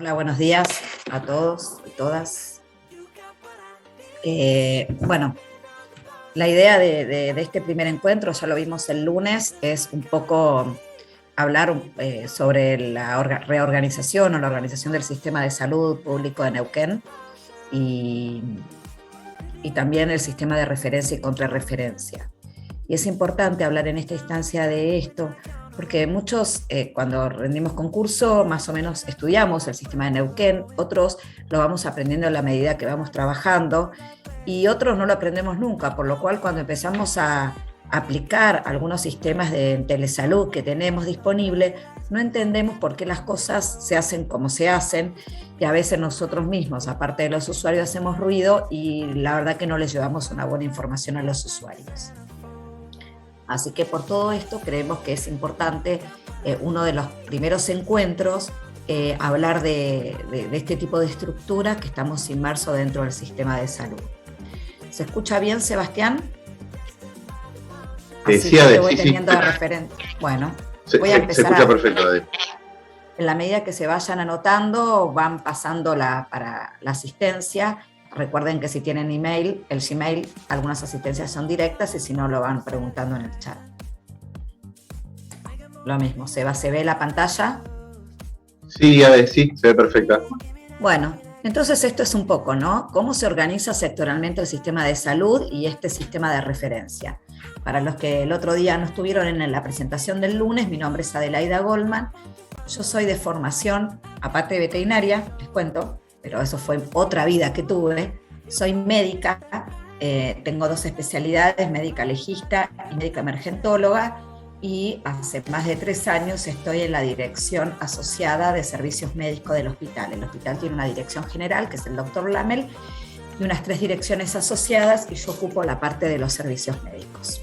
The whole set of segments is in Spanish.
Hola, buenos días a todos y todas. Bueno, la idea de este primer encuentro, ya lo vimos el lunes, es un poco hablar sobre la reorganización o la organización del sistema de salud público de Neuquén y, y también el sistema de referencia y contrarreferencia. Y es importante hablar en esta instancia de esto, porque muchos cuando rendimos concurso más o menos estudiamos el sistema de Neuquén, otros lo vamos aprendiendo a la medida que vamos trabajando y otros no lo aprendemos nunca, por lo cual cuando empezamos a aplicar algunos sistemas de telesalud que tenemos disponible, no entendemos por qué las cosas se hacen como se hacen y a veces nosotros mismos, aparte de los usuarios, hacemos ruido y la verdad que no les llevamos una buena información a los usuarios. Así que por todo esto creemos que es importante uno de los primeros encuentros hablar de este tipo de estructura que estamos inmersos dentro del sistema de salud. ¿Se escucha bien, Sebastián? Así que te voy teniendo de referente. Bueno, voy a empezar. Se escucha perfecto, Ade. En la medida que se vayan anotando, van pasando para la asistencia. Recuerden que si tienen email, el Gmail, algunas asistencias son directas y si no lo van preguntando en el chat. Lo mismo, ¿se ve la pantalla? Sí, a ver, sí, se ve perfecta. Bueno, entonces esto es un poco, ¿no? Cómo se organiza sectoralmente el sistema de salud y este sistema de referencia. Para los que el otro día no estuvieron en la presentación del lunes, mi nombre es Adelaida Goldman. Yo soy de formación, aparte de veterinaria, les cuento, pero eso fue otra vida que tuve. Soy médica, tengo dos especialidades, médica legista y médica emergentóloga, y hace más de 3 años estoy en la dirección asociada de servicios médicos del hospital. El hospital tiene una dirección general, que es el doctor Lamel, y unas 3 direcciones asociadas, y yo ocupo la parte de los servicios médicos.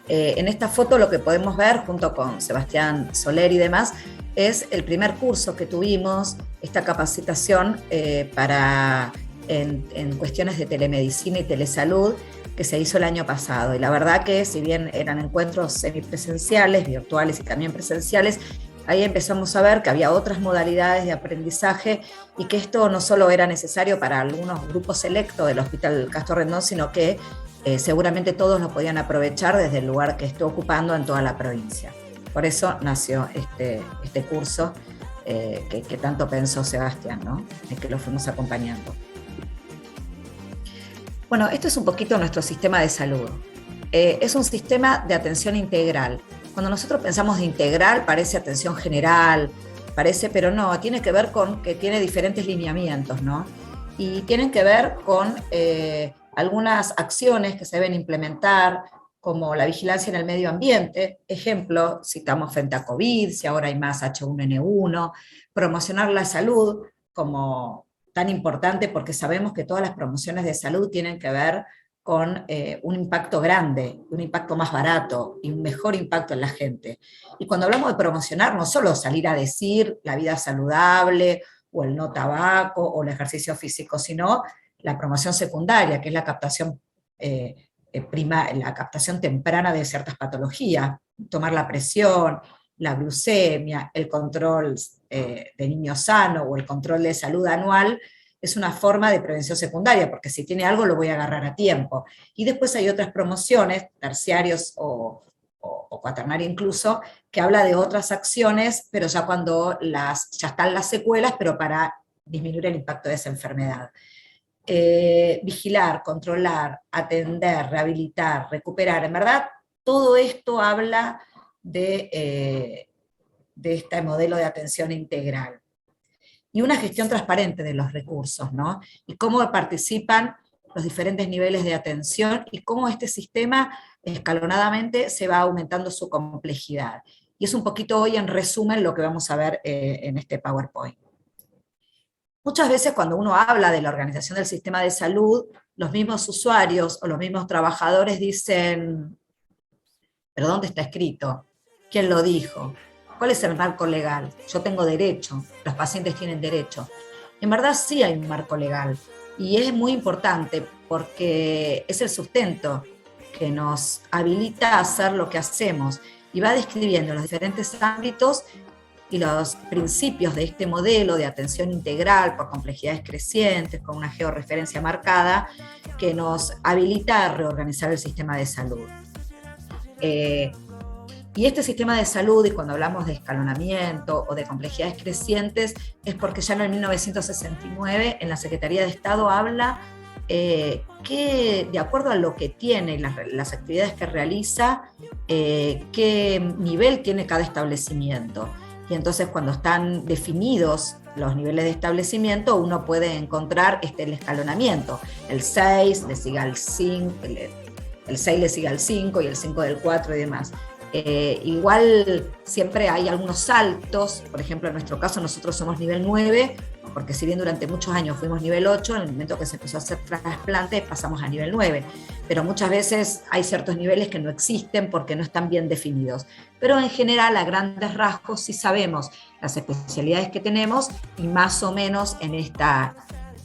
En esta foto lo que podemos ver, junto con Sebastián Soler y demás, es el primer curso que tuvimos, esta capacitación en cuestiones de telemedicina y telesalud, que se hizo el año pasado. Y la verdad que si bien eran encuentros semipresenciales, virtuales y también presenciales, ahí empezamos a ver que había otras modalidades de aprendizaje y que esto no solo era necesario para algunos grupos selectos del Hospital Castro Rendón, sino que seguramente todos lo podían aprovechar desde el lugar que estoy ocupando en toda la provincia. Por eso nació este curso que tanto pensó Sebastián, ¿no? En que lo fuimos acompañando. Bueno, esto es un poquito nuestro sistema de salud. Es un sistema de atención integral. Cuando nosotros pensamos de integral, parece atención general, pero no, tiene que ver con que tiene diferentes lineamientos, ¿no? Y tienen que ver con algunas acciones que se deben implementar, como la vigilancia en el medio ambiente. Ejemplo, citamos frente a COVID, si ahora hay más H1N1, promocionar la salud como tan importante porque sabemos que todas las promociones de salud tienen que ver con un impacto grande, un impacto más barato y un mejor impacto en la gente. Y cuando hablamos de promocionar, no solo salir a decir la vida saludable o el no tabaco o el ejercicio físico, sino la promoción secundaria, que es la captación la captación temprana de ciertas patologías, tomar la presión, la glucemia, el control de niño sano o el control de salud anual, es una forma de prevención secundaria, porque si tiene algo lo voy a agarrar a tiempo. Y después hay otras promociones, terciarios o cuaternaria incluso, que habla de otras acciones, pero ya cuando ya están las secuelas, pero para disminuir el impacto de esa enfermedad. Vigilar, controlar, atender, rehabilitar, recuperar. En verdad, todo esto habla de este modelo de atención integral. Y una gestión transparente de los recursos, ¿no? Y cómo participan los diferentes niveles de atención y cómo este sistema escalonadamente se va aumentando su complejidad. Y es un poquito hoy en resumen lo que vamos a ver en este PowerPoint. Muchas veces cuando uno habla de la organización del sistema de salud, los mismos usuarios o los mismos trabajadores dicen, ¿pero dónde está escrito? ¿Quién lo dijo? ¿Cuál es el marco legal? Yo tengo derecho, los pacientes tienen derecho. En verdad sí hay un marco legal y es muy importante porque es el sustento que nos habilita a hacer lo que hacemos y va describiendo los diferentes ámbitos y los principios de este modelo de atención integral por complejidades crecientes, con una georreferencia marcada, que nos habilita a reorganizar el sistema de salud. Y este sistema de salud, y cuando hablamos de escalonamiento o de complejidades crecientes, es porque ya en el 1969 en la Secretaría de Estado habla que, de acuerdo a lo que tiene, las actividades que realiza, qué nivel tiene cada establecimiento. Y entonces, cuando están definidos los niveles de establecimiento, uno puede encontrar el escalonamiento. El 6 le sigue al 5, el 6 le sigue al 5 y el 5 del 4 y demás. Igual siempre hay algunos saltos. Por ejemplo, en nuestro caso nosotros somos nivel 9, porque si bien durante muchos años fuimos nivel 8, en el momento que se empezó a hacer trasplantes pasamos a nivel 9, pero muchas veces hay ciertos niveles que no existen porque no están bien definidos. Pero en general, a grandes rasgos, sí sabemos las especialidades que tenemos, y más o menos en esta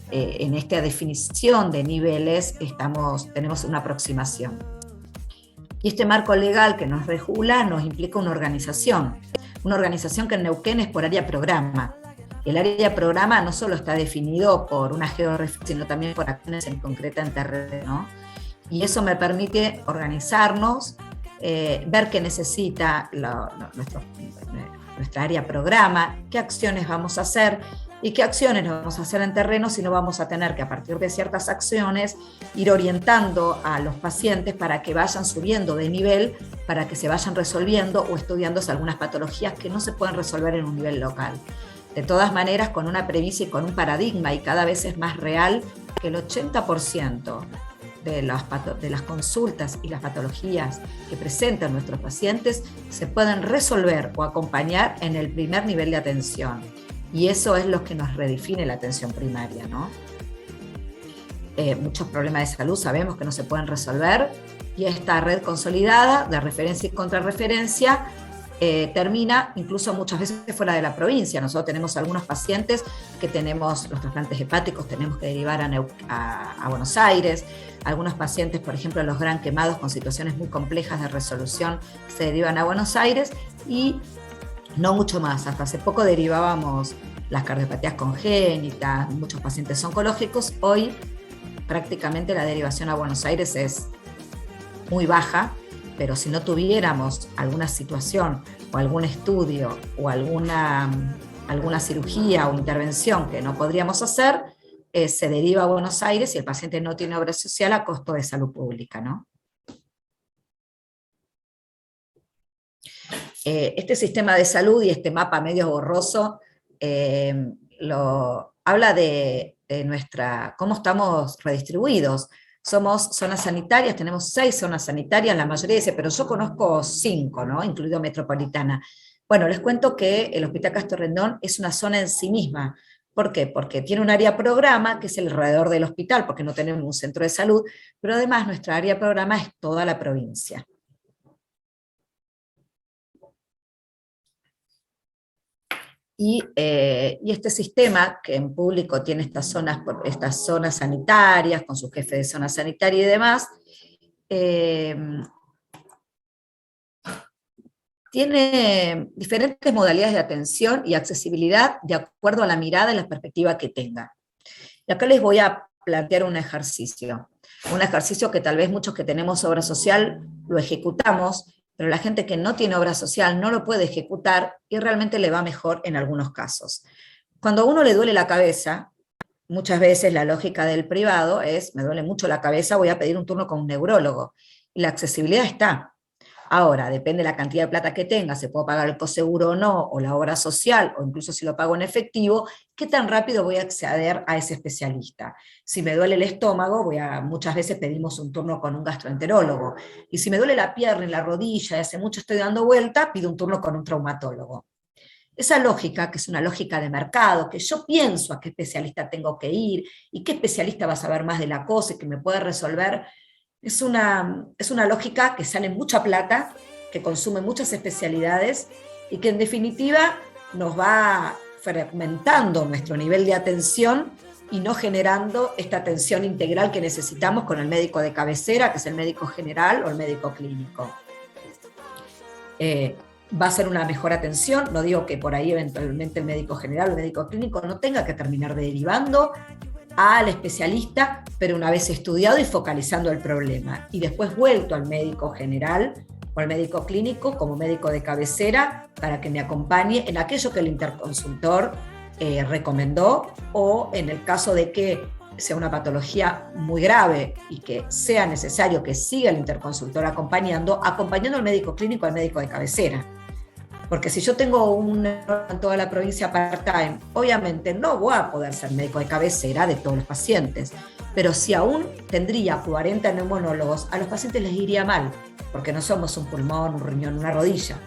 definición de niveles tenemos una aproximación. Y este marco legal que nos regula nos implica una organización que en Neuquén es por área programa. El área programa no solo está definido por una georreferencia, sino también por acciones en concreta en terreno. Y eso me permite organizarnos, ver qué necesita nuestra área programa, qué acciones vamos a hacer y qué acciones no vamos a hacer en terreno, si no vamos a tener que, a partir de ciertas acciones, ir orientando a los pacientes para que vayan subiendo de nivel, para que se vayan resolviendo o estudiándose algunas patologías que no se pueden resolver en un nivel local. De todas maneras, con una premisa y con un paradigma, y cada vez es más real, que el 80% de las consultas y las patologías que presentan nuestros pacientes se pueden resolver o acompañar en el primer nivel de atención. Y eso es lo que nos redefine la atención primaria, ¿no? Muchos problemas de salud sabemos que no se pueden resolver, y esta red consolidada de referencia y contrarreferencia termina incluso muchas veces fuera de la provincia. Nosotros tenemos algunos pacientes que tenemos los trasplantes hepáticos, tenemos que derivar a Buenos Aires. Algunos pacientes, por ejemplo, los gran quemados con situaciones muy complejas de resolución, se derivan a Buenos Aires, y no mucho más. Hasta hace poco derivábamos las cardiopatías congénitas, muchos pacientes oncológicos. Hoy prácticamente la derivación a Buenos Aires es muy baja, pero si no tuviéramos alguna situación o algún estudio o alguna cirugía o intervención que no podríamos hacer, se deriva a Buenos Aires y el paciente no tiene obra social a costo de salud pública, ¿no? Este sistema de salud y este mapa medio borroso habla de cómo estamos redistribuidos. Somos zonas sanitarias, tenemos 6 zonas sanitarias, la mayoría dice, pero yo conozco 5, ¿no? Incluido Metropolitana. Bueno, les cuento que el Hospital Castro Rendón es una zona en sí misma. ¿Por qué? Porque tiene un área programa, que es alrededor del hospital, porque no tenemos un centro de salud, pero además nuestra área programa es toda la provincia. Y este sistema, que en público tiene estas zonas sanitarias, con su jefe de zona sanitaria y demás, tiene diferentes modalidades de atención y accesibilidad de acuerdo a la mirada y la perspectiva que tenga. Y acá les voy a plantear un ejercicio que tal vez muchos que tenemos obra social lo ejecutamos, pero la gente que no tiene obra social no lo puede ejecutar y realmente le va mejor en algunos casos. Cuando a uno le duele la cabeza, muchas veces la lógica del privado es, me duele mucho la cabeza, voy a pedir un turno con un neurólogo. Y la accesibilidad está. Ahora, depende de la cantidad de plata que tenga, se puede pagar el coseguro o no, o la obra social, o incluso si lo pago en efectivo, ¿qué tan rápido voy a acceder a ese especialista? Si me duele el estómago, muchas veces pedimos un turno con un gastroenterólogo. Y si me duele la pierna y la rodilla, y hace mucho estoy dando vuelta, pido un turno con un traumatólogo. Esa lógica, que es una lógica de mercado, que yo pienso a qué especialista tengo que ir, y qué especialista va a saber más de la cosa y que me puede resolver, es una lógica que sale mucha plata, que consume muchas especialidades y que en definitiva nos va fragmentando nuestro nivel de atención y no generando esta atención integral que necesitamos con el médico de cabecera, que es el médico general o el médico clínico. va a ser una mejor atención. No digo que por ahí eventualmente el médico general o el médico clínico no tenga que terminar derivando al especialista, pero una vez estudiado y focalizando el problema, y después vuelto al médico general o al médico clínico como médico de cabecera para que me acompañe en aquello que el interconsultor recomendó, o en el caso de que sea una patología muy grave y que sea necesario que siga el interconsultor acompañando al médico clínico, al médico de cabecera. Porque si yo tengo en toda la provincia part-time, obviamente no voy a poder ser médico de cabecera de todos los pacientes. Pero si aún tendría 40 neumonólogos, a los pacientes les iría mal, porque no somos un pulmón, un riñón, una rodilla.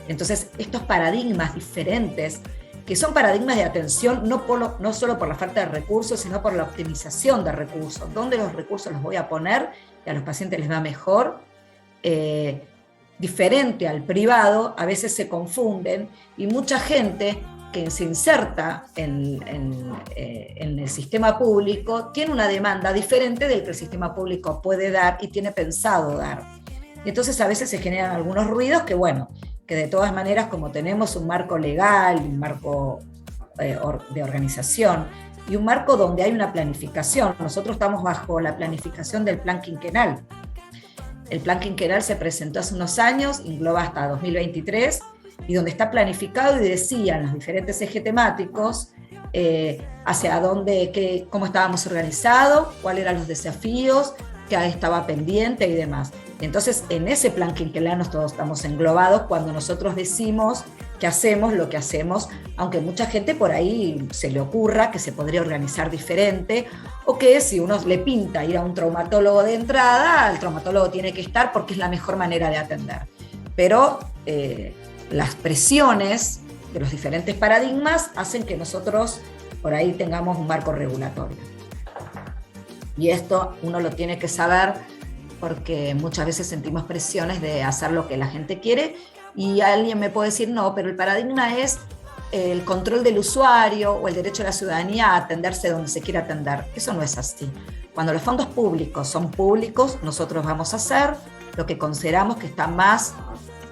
Entonces, estos paradigmas diferentes, que son paradigmas de atención no solo por la falta de recursos, sino por la optimización de recursos. ¿Dónde los recursos los voy a poner y a los pacientes les va mejor? Diferente al privado, a veces se confunden, y mucha gente que se inserta en el sistema público tiene una demanda diferente del que el sistema público puede dar y tiene pensado dar. Y entonces a veces se generan algunos ruidos que, bueno, que de todas maneras, como tenemos un marco legal, un marco de organización y un marco donde hay una planificación, nosotros estamos bajo la planificación del plan quinquenal. El plan quinquenal se presentó hace unos años, engloba hasta 2023, y donde está planificado y decían los diferentes ejes temáticos hacia dónde, cómo estábamos organizados, cuáles eran los desafíos, qué estaba pendiente y demás. Entonces, en ese plan quinquenal nosotros estamos englobados cuando nosotros decimos que hacemos lo que hacemos, aunque mucha gente por ahí se le ocurra que se podría organizar diferente, o que si uno le pinta ir a un traumatólogo de entrada, el traumatólogo tiene que estar porque es la mejor manera de atender. Pero las presiones de los diferentes paradigmas hacen que nosotros por ahí tengamos un marco regulatorio. Y esto uno lo tiene que saber porque muchas veces sentimos presiones de hacer lo que la gente quiere, y alguien me puede decir, no, pero el paradigma es el control del usuario o el derecho de la ciudadanía a atenderse donde se quiera atender. Eso no es así. Cuando los fondos públicos son públicos, nosotros vamos a hacer lo que consideramos que está más,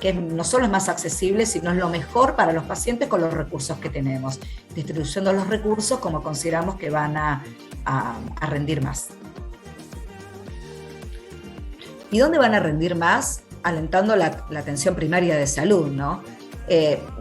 que no solo es más accesible, sino es lo mejor para los pacientes con los recursos que tenemos. Distribución de los recursos como consideramos que van a rendir más. ¿Y dónde van a rendir más? Alentando la atención primaria de salud, ¿no?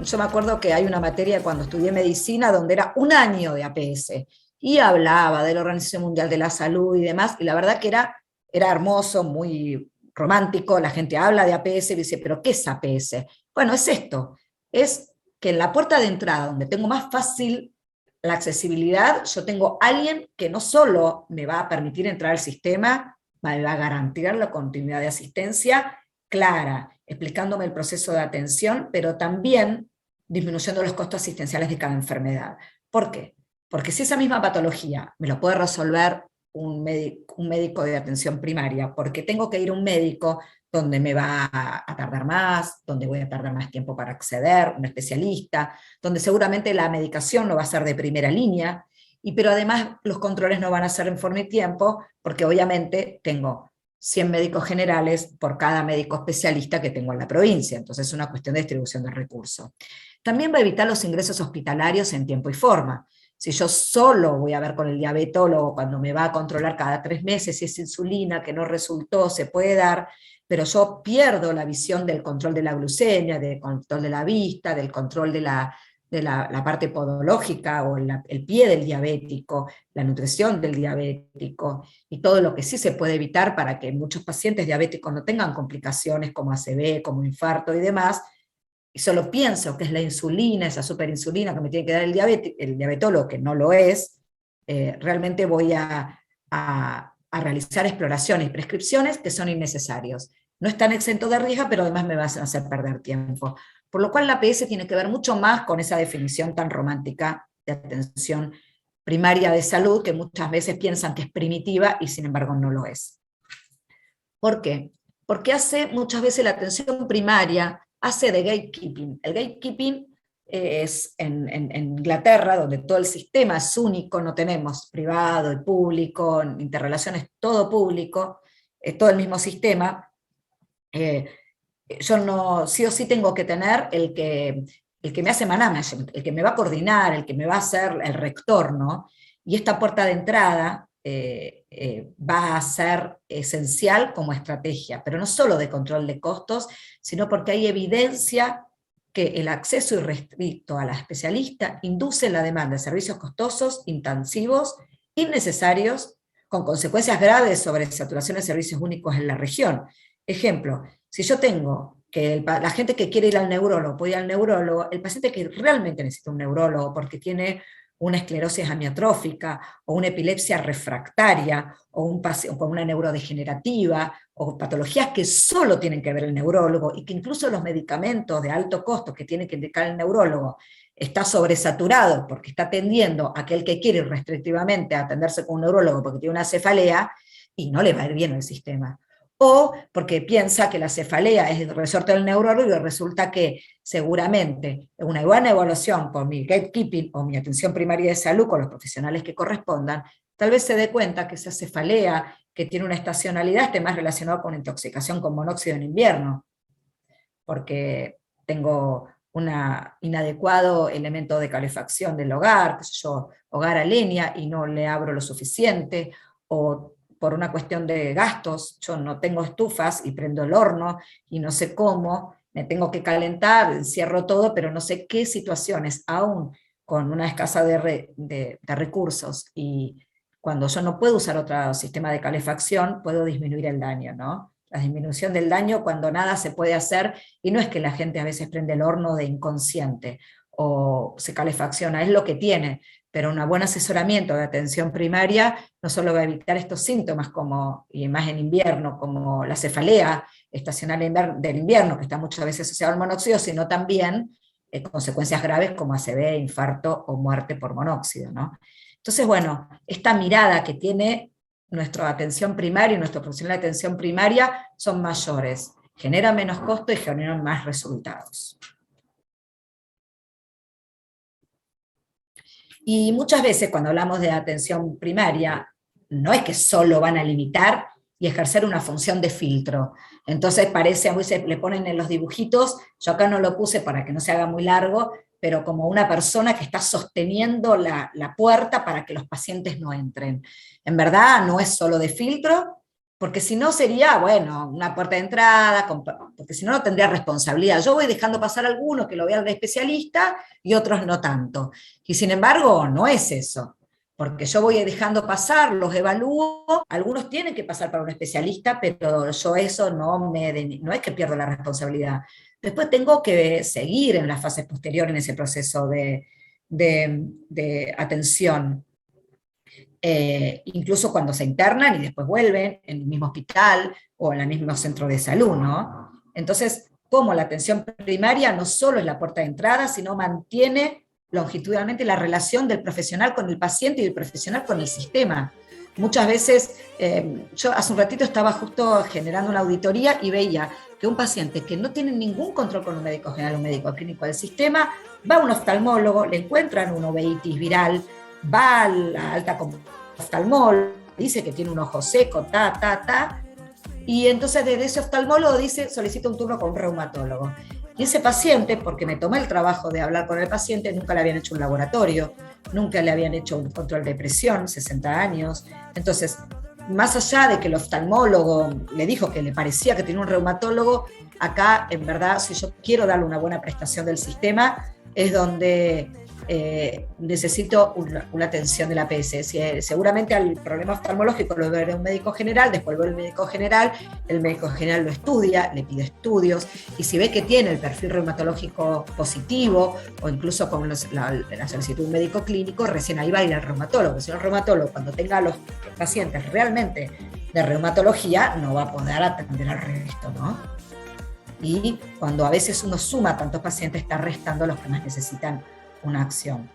Yo me acuerdo que hay una materia cuando estudié medicina donde era un año de APS y hablaba de la Organización Mundial de la Salud y demás, y la verdad que era hermoso, muy romántico. La gente habla de APS y dice, ¿pero qué es APS? Bueno, es esto, es que en la puerta de entrada, donde tengo más fácil la accesibilidad, yo tengo alguien que no solo me va a permitir entrar al sistema, me va a garantizar la continuidad de asistencia clara, explicándome el proceso de atención, pero también disminuyendo los costos asistenciales de cada enfermedad. ¿Por qué? Porque si esa misma patología me lo puede resolver un médico de atención primaria, porque tengo que ir a un médico donde me va a tardar más, donde voy a tardar más tiempo para acceder, un especialista, donde seguramente la medicación no va a ser de primera línea, pero además los controles no van a ser en forma y tiempo, porque obviamente tengo 100 médicos generales por cada médico especialista que tengo en la provincia, entonces es una cuestión de distribución de recursos. También va a evitar los ingresos hospitalarios en tiempo y forma. Si yo solo voy a ver con el diabetólogo cuando me va a controlar cada 3 meses si es insulina que no resultó, se puede dar, pero yo pierdo la visión del control de la glucemia, del control de la vista, del control de la parte podológica o el pie del diabético, la nutrición del diabético y todo lo que sí se puede evitar para que muchos pacientes diabéticos no tengan complicaciones como ACV, como infarto y demás, y solo pienso que es la insulina, esa superinsulina que me tiene que dar el diabetólogo, que no lo es, realmente voy a realizar exploraciones y prescripciones que son innecesarios. No están exentos de riesgo, pero además me van a hacer perder tiempo. Por lo cual la APS tiene que ver mucho más con esa definición tan romántica de atención primaria de salud, que muchas veces piensan que es primitiva y sin embargo no lo es. ¿Por qué? Porque hace muchas veces la atención primaria, hace de gatekeeping. El gatekeeping es en Inglaterra, donde todo el sistema es único, no tenemos privado y público, interrelaciones, todo público, todo el mismo sistema. yo no, sí o sí tengo que tener el que me hace management, el que me va a coordinar, el que me va a hacer el rector, ¿no? Y esta puerta de entrada va a ser esencial como estrategia, pero no solo de control de costos, sino porque hay evidencia que el acceso irrestricto a la especialista induce la demanda de servicios costosos, intensivos, innecesarios, con consecuencias graves sobre saturación de servicios únicos en la región. Ejemplo, si yo tengo que la gente que quiere ir al neurólogo puede ir al neurólogo, el paciente que realmente necesita un neurólogo porque tiene una esclerosis amiotrófica o una epilepsia refractaria o con una neurodegenerativa o patologías que solo tienen que ver el neurólogo y que incluso los medicamentos de alto costo que tiene que indicar el neurólogo está sobresaturado porque está atendiendo a aquel que quiere ir restrictivamente a atenderse con un neurólogo porque tiene una cefalea y no le va a ir bien el sistema. O porque piensa que la cefalea es el resorte del neurólogo y resulta que seguramente una buena evaluación por mi gatekeeping o mi atención primaria de salud con los profesionales que correspondan, tal vez se dé cuenta que esa cefalea que tiene una estacionalidad esté más relacionada con intoxicación con monóxido en invierno, porque tengo un inadecuado elemento de calefacción del hogar, qué sé yo, hogar a leña y no le abro lo suficiente, o por una cuestión de gastos, yo no tengo estufas y prendo el horno y no sé cómo, me tengo que calentar, encierro todo, pero no sé qué situaciones, aún con una escasa de recursos y cuando yo no puedo usar otro sistema de calefacción, puedo disminuir el daño, ¿no? La disminución del daño cuando nada se puede hacer, y no es que la gente a veces prende el horno de inconsciente o se calefacciona, es lo que tiene, pero un buen asesoramiento de atención primaria no solo va a evitar estos síntomas, como, y más en invierno, como la cefalea estacional del invierno, que está muchas veces asociado al monóxido, sino también consecuencias graves como ACV, infarto o muerte por monóxido, ¿no? Entonces, bueno, esta mirada que tiene nuestra atención primaria y nuestro profesional de atención primaria son mayores, generan menos costo y generan más resultados. Y muchas veces cuando hablamos de atención primaria, no es que solo van a limitar y ejercer una función de filtro. Entonces parece, a veces le ponen en los dibujitos, yo acá no lo puse para que no se haga muy largo, pero como una persona que está sosteniendo la puerta para que los pacientes no entren. En verdad no es solo de filtro, porque si no sería, bueno, una puerta de entrada, porque si no, no tendría responsabilidad. Yo voy dejando pasar algunos que lo vean el especialista y otros no tanto. Y sin embargo, no es eso, porque yo voy dejando pasar, los evalúo, algunos tienen que pasar para un especialista, pero yo eso no es que pierdo la responsabilidad. Después tengo que seguir en las fases posteriores en ese proceso de atención. Incluso cuando se internan y después vuelven en el mismo hospital o en el mismo centro de salud, ¿no? Entonces, como la atención primaria no solo es la puerta de entrada, sino mantiene longitudinalmente la relación del profesional con el paciente y del profesional con el sistema. Muchas veces, yo hace un ratito estaba justo generando una auditoría y veía que un paciente que no tiene ningún control con un médico general o un médico clínico del sistema, va a un oftalmólogo, le encuentran una uveitis viral, va a la alta oftalmólogo, dice que tiene un ojo seco, y entonces desde ese oftalmólogo dice, solicita un turno con un reumatólogo. Y ese paciente, porque me tomé el trabajo de hablar con el paciente, nunca le habían hecho un laboratorio, nunca le habían hecho un control de presión, 60 años. Entonces, más allá de que el oftalmólogo le dijo que le parecía que tenía un reumatólogo, acá, en verdad, si yo quiero darle una buena prestación del sistema, es donde necesito una atención de la APS. Seguramente al problema oftalmológico lo verá un médico general, después el médico general lo estudia, le pide estudios, y si ve que tiene el perfil reumatológico positivo, o incluso con la solicitud de un médico clínico, recién ahí va a ir al reumatólogo. Si no, el reumatólogo, cuando tenga a los pacientes realmente de reumatología, no va a poder atender al resto, ¿no? Y cuando a veces uno suma tantos pacientes, está restando a los que más necesitan una acción.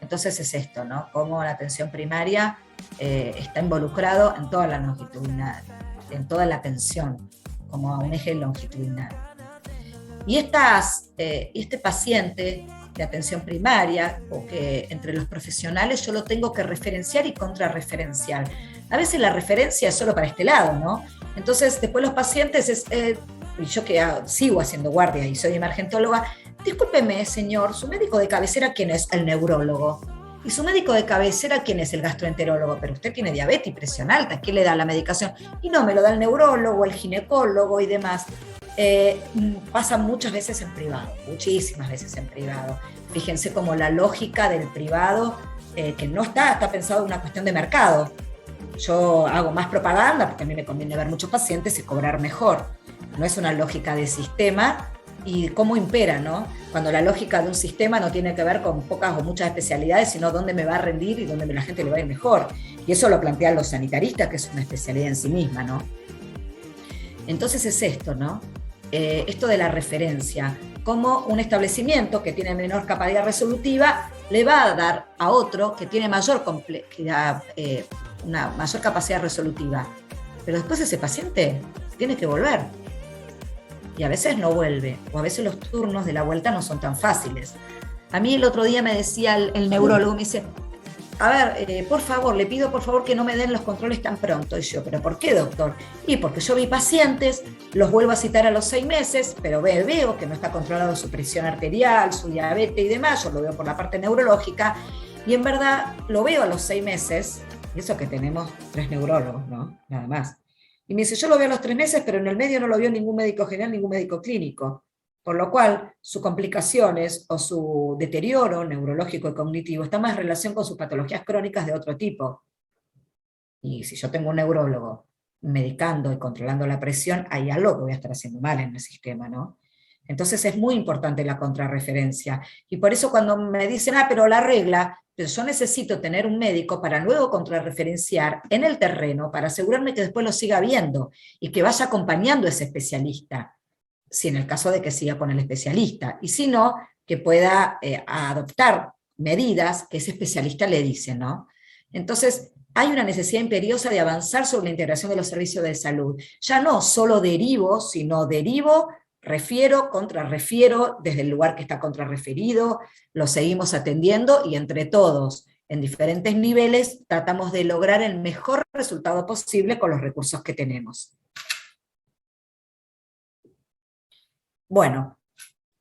Entonces es esto, ¿no? Cómo la atención primaria está involucrado en toda la longitudinal, en toda la atención, como un eje longitudinal. Y este paciente de atención primaria, o que entre los profesionales yo lo tengo que referenciar y contrarreferenciar. A veces la referencia es solo para este lado, ¿no? Entonces, después los pacientes, y yo que sigo haciendo guardia y soy emergentóloga, discúlpeme, señor, ¿su médico de cabecera quién es? El neurólogo. ¿Y su médico de cabecera quién es? El gastroenterólogo. Pero usted tiene diabetes y presión alta, ¿quién le da la medicación? Y no, me lo da el neurólogo, el ginecólogo y demás. Pasa muchas veces en privado, muchísimas veces en privado. Fíjense cómo la lógica del privado, que no está pensado en una cuestión de mercado. Yo hago más propaganda porque a mí me conviene ver muchos pacientes y cobrar mejor. No es una lógica de sistema y cómo impera, ¿no? Cuando la lógica de un sistema no tiene que ver con pocas o muchas especialidades, sino dónde me va a rendir y dónde la gente le va a ir mejor. Y eso lo plantean los sanitaristas, que es una especialidad en sí misma, ¿no? Entonces es esto, ¿no? Esto de la referencia, cómo un establecimiento que tiene menor capacidad resolutiva le va a dar a otro que tiene mayor complejidad, una mayor capacidad resolutiva. Pero después ese paciente tiene que volver. Y a veces no vuelve, o a veces los turnos de la vuelta no son tan fáciles. A mí el otro día me decía el neurólogo, me dice, a ver, por favor, le pido por favor que no me den los controles tan pronto. Y yo, ¿pero por qué, doctor? Y porque yo vi pacientes, los vuelvo a citar a los 6 meses, pero veo que no está controlado su presión arterial, su diabetes y demás, yo lo veo por la parte neurológica, y en verdad lo veo a los 6 meses, y eso que tenemos 3 neurólogos, ¿no? Nada más. Y me dice, yo lo veo a los 3 meses, pero en el medio no lo vio ningún médico general, ningún médico clínico. Por lo cual, sus complicaciones o su deterioro neurológico y cognitivo está más en relación con sus patologías crónicas de otro tipo. Y si yo tengo un neurólogo medicando y controlando la presión, hay algo que voy a estar haciendo mal en el sistema, ¿no? Entonces es muy importante la contrarreferencia. Y por eso cuando me dicen, pero la regla, pero yo necesito tener un médico para luego contrarreferenciar en el terreno, para asegurarme que después lo siga viendo y que vaya acompañando a ese especialista, si en el caso de que siga con el especialista, y si no, que pueda adoptar medidas que ese especialista le dice, ¿no? Entonces, hay una necesidad imperiosa de avanzar sobre la integración de los servicios de salud. Ya no solo derivo, sino derivo, refiero, contrarrefiero, desde el lugar que está contrarreferido, lo seguimos atendiendo y entre todos, en diferentes niveles, tratamos de lograr el mejor resultado posible con los recursos que tenemos. Bueno,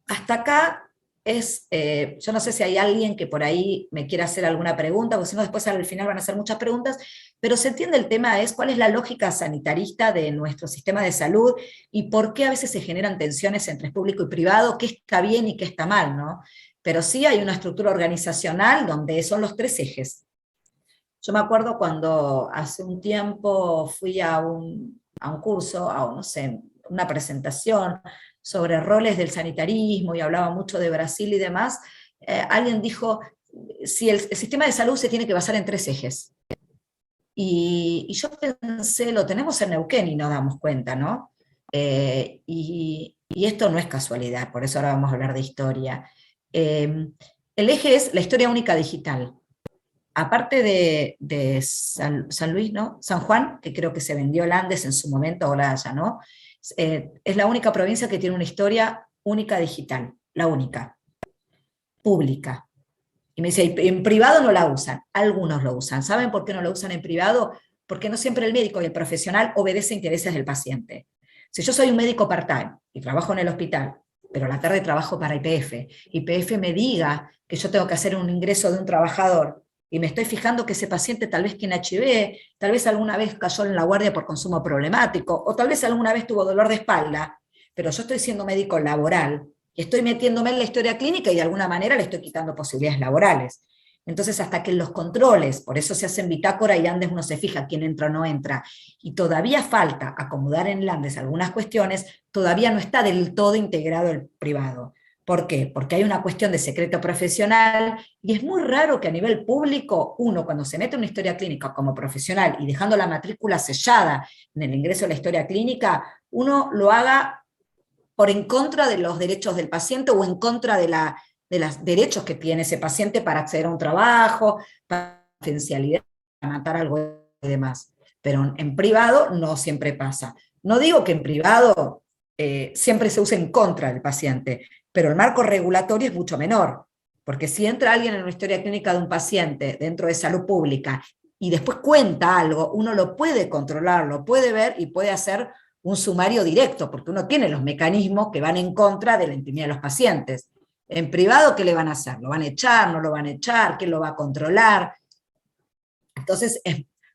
hasta acá yo no sé si hay alguien que por ahí me quiera hacer alguna pregunta, porque si no después al final van a ser muchas preguntas, pero se entiende el tema es cuál es la lógica sanitarista de nuestro sistema de salud y por qué a veces se generan tensiones entre público y privado, qué está bien y qué está mal, ¿no? Pero sí hay una estructura organizacional donde son los 3 ejes. Yo me acuerdo cuando hace un tiempo fui a un curso, no sé, una presentación sobre roles del sanitarismo y hablaba mucho de Brasil y demás, alguien dijo, si el sistema de salud se tiene que basar en 3 ejes. Y yo pensé, lo tenemos en Neuquén y nos damos cuenta, ¿no? Y esto no es casualidad, por eso ahora vamos a hablar de historia. El eje es la historia única digital. Aparte de San Luis, ¿no? San Juan, que creo que se vendió el Andes en su momento, ahora ya no, es la única provincia que tiene una historia única digital, la única, pública. Y me dice, en privado no la usan, algunos lo usan. ¿Saben por qué no lo usan en privado? Porque no siempre el médico y el profesional obedece intereses del paciente. Si yo soy un médico part-time y trabajo en el hospital, pero a la tarde trabajo para YPF, YPF me diga que yo tengo que hacer un ingreso de un trabajador, y me estoy fijando que ese paciente tal vez tiene HIV, tal vez alguna vez cayó en la guardia por consumo problemático, o tal vez alguna vez tuvo dolor de espalda, pero yo estoy siendo médico laboral, y estoy metiéndome en la historia clínica y de alguna manera le estoy quitando posibilidades laborales. Entonces, hasta que los controles, por eso se hacen bitácora y Andes uno se fija quién entra o no entra, y todavía falta acomodar en Andes algunas cuestiones, todavía no está del todo integrado el privado. ¿Por qué? Porque hay una cuestión de secreto profesional y es muy raro que a nivel público uno cuando se mete en una historia clínica como profesional y dejando la matrícula sellada en el ingreso a la historia clínica, uno lo haga por en contra de los derechos del paciente o en contra de los derechos que tiene ese paciente para acceder a un trabajo, para confidencialidad, para matar algo y demás. Pero en privado no siempre pasa. No digo que en privado siempre se use en contra del paciente, pero el marco regulatorio es mucho menor, porque si entra alguien en una historia clínica de un paciente dentro de salud pública y después cuenta algo, uno lo puede controlar, lo puede ver y puede hacer un sumario directo, porque uno tiene los mecanismos que van en contra de la intimidad de los pacientes. En privado, ¿qué le van a hacer? ¿Lo van a echar? ¿No lo van a echar? ¿Quién lo va a controlar? Entonces,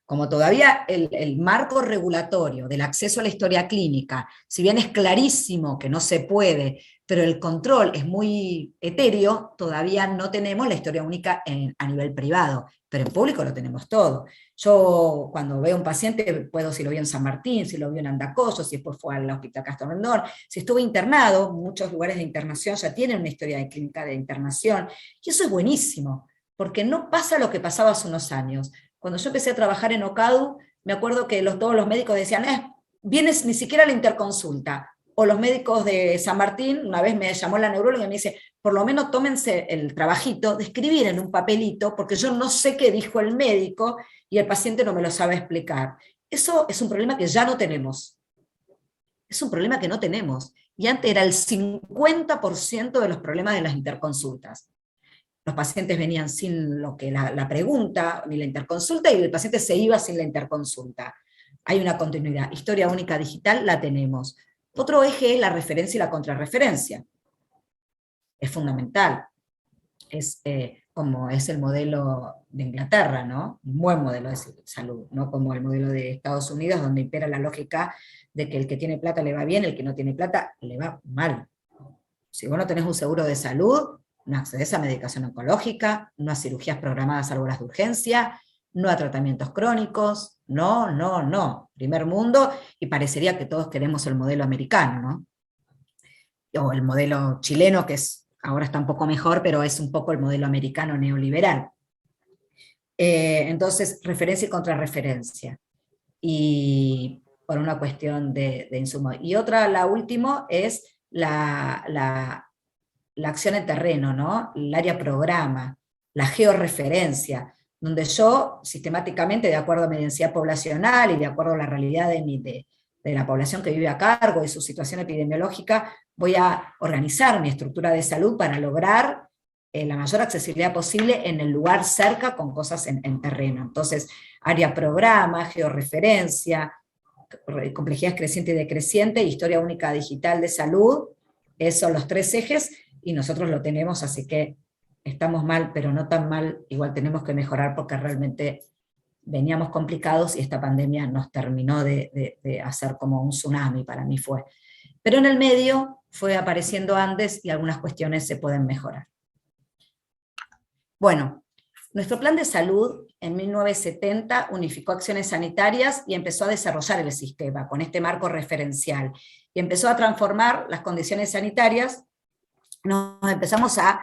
como todavía el marco regulatorio del acceso a la historia clínica, si bien es clarísimo que no se puede, pero el control es muy etéreo, todavía no tenemos la historia única a nivel privado, pero en público lo tenemos todo. Yo cuando veo a un paciente, puedo si lo vi en San Martín, si lo vi en Andacollo, si después fue al Hospital Castro Rendón, si estuve internado, muchos lugares de internación ya tienen una historia de clínica de internación, y eso es buenísimo, porque no pasa lo que pasaba hace unos años. Cuando yo empecé a trabajar en OCADU, me acuerdo que todos los médicos decían, vienes ni siquiera a la interconsulta. O los médicos de San Martín, una vez me llamó la neuróloga y me dice, por lo menos tómense el trabajito de escribir en un papelito, porque yo no sé qué dijo el médico y el paciente no me lo sabe explicar. Eso es un problema que ya no tenemos. Es un problema que no tenemos. Y antes era el 50% de los problemas de las interconsultas. Los pacientes venían sin lo que la pregunta, ni la interconsulta, y el paciente se iba sin la interconsulta. Hay una continuidad. Historia única digital la tenemos. Otro eje es la referencia y la contrarreferencia. Es fundamental. Es como es el modelo de Inglaterra, ¿no? Un buen modelo de salud, no como el modelo de Estados Unidos, donde impera la lógica de que el que tiene plata le va bien, el que no tiene plata le va mal. Si vos no tenés un seguro de salud, no accedes a medicación oncológica, no a cirugías programadas salvo las de urgencia, no a tratamientos crónicos, no. Primer mundo, y parecería que todos queremos el modelo americano, ¿no? O el modelo chileno, que ahora está un poco mejor, pero es un poco el modelo americano neoliberal. Entonces, referencia y contrarreferencia. Y por una cuestión de insumo. Y otra, la última, es la acción en terreno, ¿no? El área programa, la georreferencia, donde yo sistemáticamente, de acuerdo a mi densidad poblacional y de acuerdo a la realidad de la población que vive a cargo y su situación epidemiológica, voy a organizar mi estructura de salud para lograr la mayor accesibilidad posible en el lugar cerca con cosas en terreno. Entonces, área programa, georreferencia, complejidad creciente y decreciente, historia única digital de salud, esos son los tres ejes, y nosotros lo tenemos, así que estamos mal, pero no tan mal, igual tenemos que mejorar porque realmente veníamos complicados y esta pandemia nos terminó de hacer como un tsunami, para mí fue. Pero en el medio fue apareciendo Andes y algunas cuestiones se pueden mejorar. Bueno, nuestro plan de salud en 1970 unificó acciones sanitarias y empezó a desarrollar el sistema con este marco referencial y empezó a transformar las condiciones sanitarias. Nos empezamos a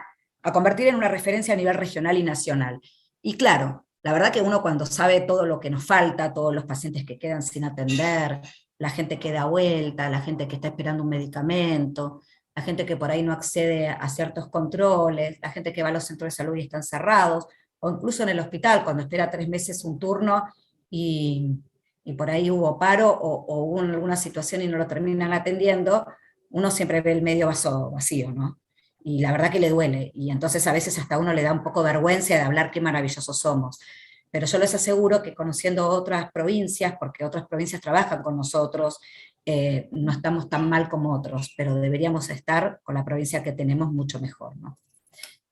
convertir en una referencia a nivel regional y nacional. Y claro, la verdad que uno cuando sabe todo lo que nos falta, todos los pacientes que quedan sin atender, la gente que da vuelta, la gente que está esperando un medicamento, la gente que por ahí no accede a ciertos controles, la gente que va a los centros de salud y están cerrados, o incluso en el hospital, cuando espera 3 meses un turno y por ahí hubo paro o hubo alguna situación y no lo terminan atendiendo, uno siempre ve el medio vaso vacío, ¿no? Y la verdad que le duele, y entonces a veces hasta a uno le da un poco vergüenza de hablar qué maravillosos somos. Pero yo les aseguro que conociendo otras provincias, porque otras provincias trabajan con nosotros, no estamos tan mal como otros, pero deberíamos estar con la provincia que tenemos mucho mejor, ¿no?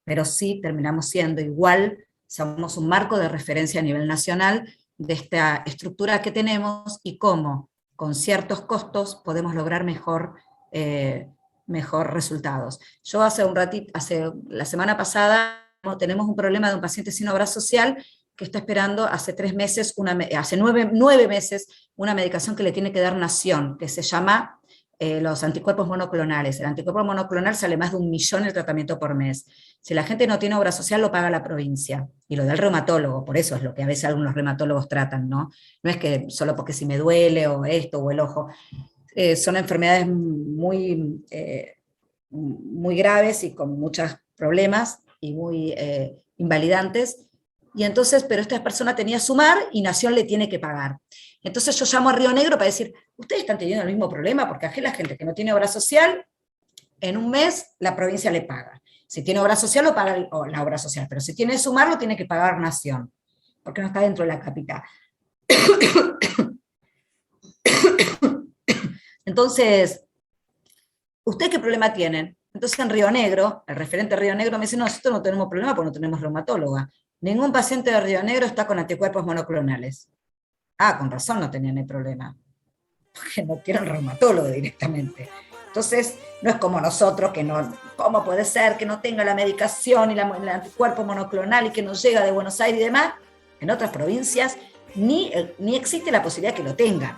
Pero sí terminamos siendo igual, somos un marco de referencia a nivel nacional de esta estructura que tenemos y cómo con ciertos costos podemos lograr mejor resultados. Yo hace la semana pasada, tenemos un problema de un paciente sin obra social que está esperando hace 3 meses, hace 9 meses, una medicación que le tiene que dar Nación, que se llama los anticuerpos monoclonales. El anticuerpo monoclonal sale más de 1 millón el tratamiento por mes. Si la gente no tiene obra social, lo paga la provincia, y lo da el reumatólogo, por eso es lo que a veces algunos reumatólogos tratan, ¿no? No es que solo porque si me duele, o esto, o el ojo. Son enfermedades muy graves y con muchos problemas, y muy invalidantes, y entonces, pero esta persona tenía SUMAR y Nación le tiene que pagar. Entonces yo llamo a Río Negro para decir, ustedes están teniendo el mismo problema, porque aquí la gente que no tiene obra social, en un mes la provincia le paga. Si tiene obra social, lo paga la obra social, pero si tiene SUMAR, lo tiene que pagar Nación. porque no está dentro de la capital. Entonces, ¿ustedes qué problema tienen? Entonces en Río Negro, el referente de Río Negro me dice, no, nosotros no tenemos problema porque no tenemos reumatóloga. Ningún paciente de Río Negro está con anticuerpos monoclonales. Ah, con razón no tenían el problema, porque no tienen reumatólogo directamente. Entonces, no es como nosotros, que no, ¿cómo puede ser que no tenga la medicación y el anticuerpo monoclonal y que no llega de Buenos Aires y demás? En otras provincias ni existe la posibilidad que lo tengan.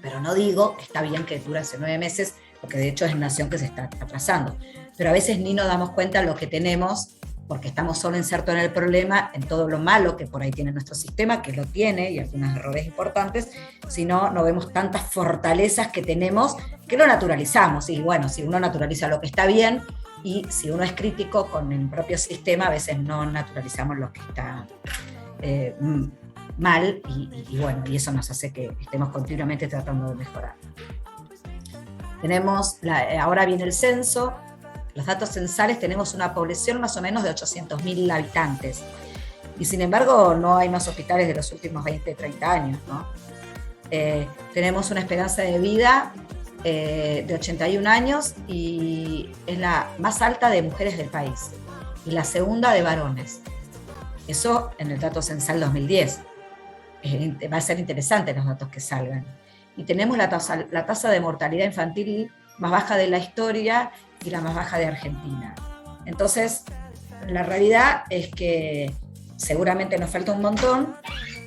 Pero no digo que está bien que dure hace 9 meses, porque de hecho es nación que se está atrasando. Pero a veces ni nos damos cuenta de lo que tenemos, porque estamos solo insertos en el problema, en todo lo malo que por ahí tiene nuestro sistema, que lo tiene, y algunos errores importantes, sino no vemos tantas fortalezas que tenemos, que lo naturalizamos. Y bueno, si uno naturaliza lo que está bien, y si uno es crítico con el propio sistema, a veces no naturalizamos lo que está mal, y bueno, y eso nos hace que estemos continuamente tratando de mejorar. Ahora viene el censo. Los datos censales, tenemos una población más o menos de 800.000 habitantes. Y sin embargo, no hay más hospitales de los últimos 20, 30 años, ¿no? Tenemos una esperanza de vida de 81 años y es la más alta de mujeres del país. Y la segunda de varones. Eso en el dato censal 2010. Va a ser interesante los datos que salgan. Y tenemos la tasa de mortalidad infantil más baja de la historia y la más baja de Argentina. Entonces, la realidad es que seguramente nos falta un montón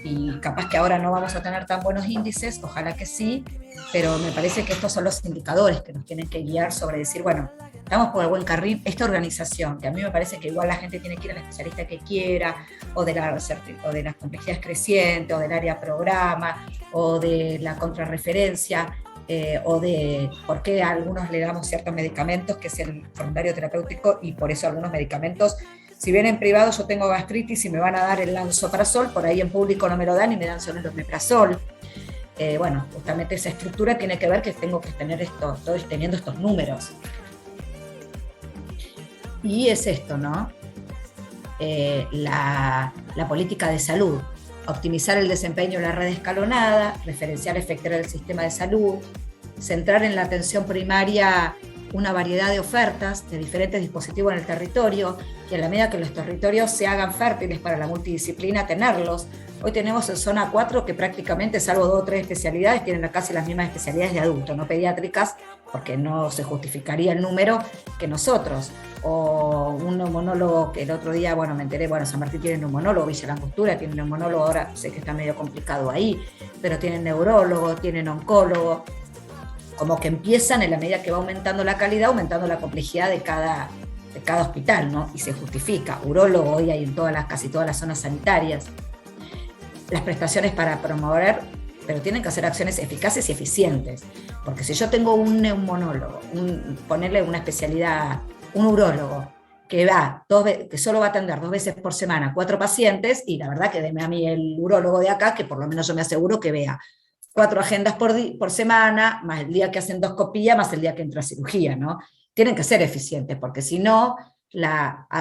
y capaz que ahora no vamos a tener tan buenos índices, ojalá que sí, pero me parece que estos son los indicadores que nos tienen que guiar sobre decir, bueno, estamos por el buen carril. Esta organización, que a mí me parece que igual la gente tiene que ir al especialista que quiera, o de las complejidades crecientes, o del área programa, o de la contrarreferencia, o de por qué a algunos le damos ciertos medicamentos, que es el formulario terapéutico, y por eso algunos medicamentos, si bien en privado yo tengo gastritis y me van a dar el lansoprazol, por ahí en público no me lo dan y me dan solo el omeprazol. Bueno, justamente esa estructura tiene que ver que tengo que tener estoy teniendo estos números. Y es esto, ¿no? La política de salud. Optimizar el desempeño de la red escalonada, referenciar efectuar el sistema de salud, centrar en la atención primaria una variedad de ofertas de diferentes dispositivos en el territorio, y a la medida que los territorios se hagan fértiles para la multidisciplina, tenerlos. Hoy tenemos en zona 4 que prácticamente, salvo 2 o 3 especialidades, tienen casi las mismas especialidades de adultos, no pediátricas, porque no se justificaría el número que nosotros. O un neumonólogo que el otro día, bueno, me enteré, bueno, San Martín tiene neumonólogo, Villa Langostura tiene neumonólogo, ahora sé que está medio complicado ahí, pero tienen neurólogo, tienen oncólogo, como que empiezan en la medida que va aumentando la calidad, aumentando la complejidad de cada hospital, ¿no? Y se justifica. Urólogo hoy hay en casi todas las zonas sanitarias. Las prestaciones para promover, pero tienen que hacer acciones eficaces y eficientes, porque si yo tengo un neumonólogo, ponerle una especialidad, un urólogo, que solo va a atender 2 veces por semana 4 pacientes, y la verdad que deme a mí el urólogo de acá, que por lo menos yo me aseguro que vea 4 agendas por semana, más el día que hace endoscopía, más el día que entra a cirugía, ¿no? Tienen que ser eficientes, porque si no,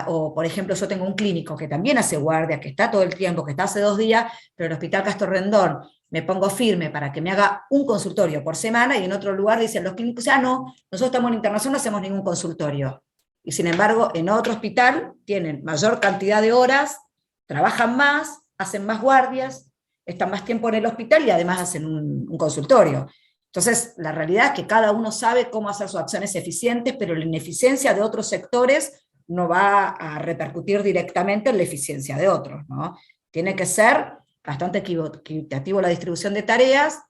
o por ejemplo, yo tengo un clínico que también hace guardia, que está todo el tiempo, que está hace 2 días, pero en el Hospital Castro Rendón me pongo firme para que me haga un consultorio por semana, y en otro lugar dicen los clínicos, no, nosotros estamos en internación, no hacemos ningún consultorio. Y sin embargo, en otro hospital tienen mayor cantidad de horas, trabajan más, hacen más guardias, están más tiempo en el hospital y además hacen un consultorio. Entonces, la realidad es que cada uno sabe cómo hacer sus acciones eficientes, pero la ineficiencia de otros sectores no va a repercutir directamente en la eficiencia de otros, ¿no? Tiene que ser bastante equitativo la distribución de tareas,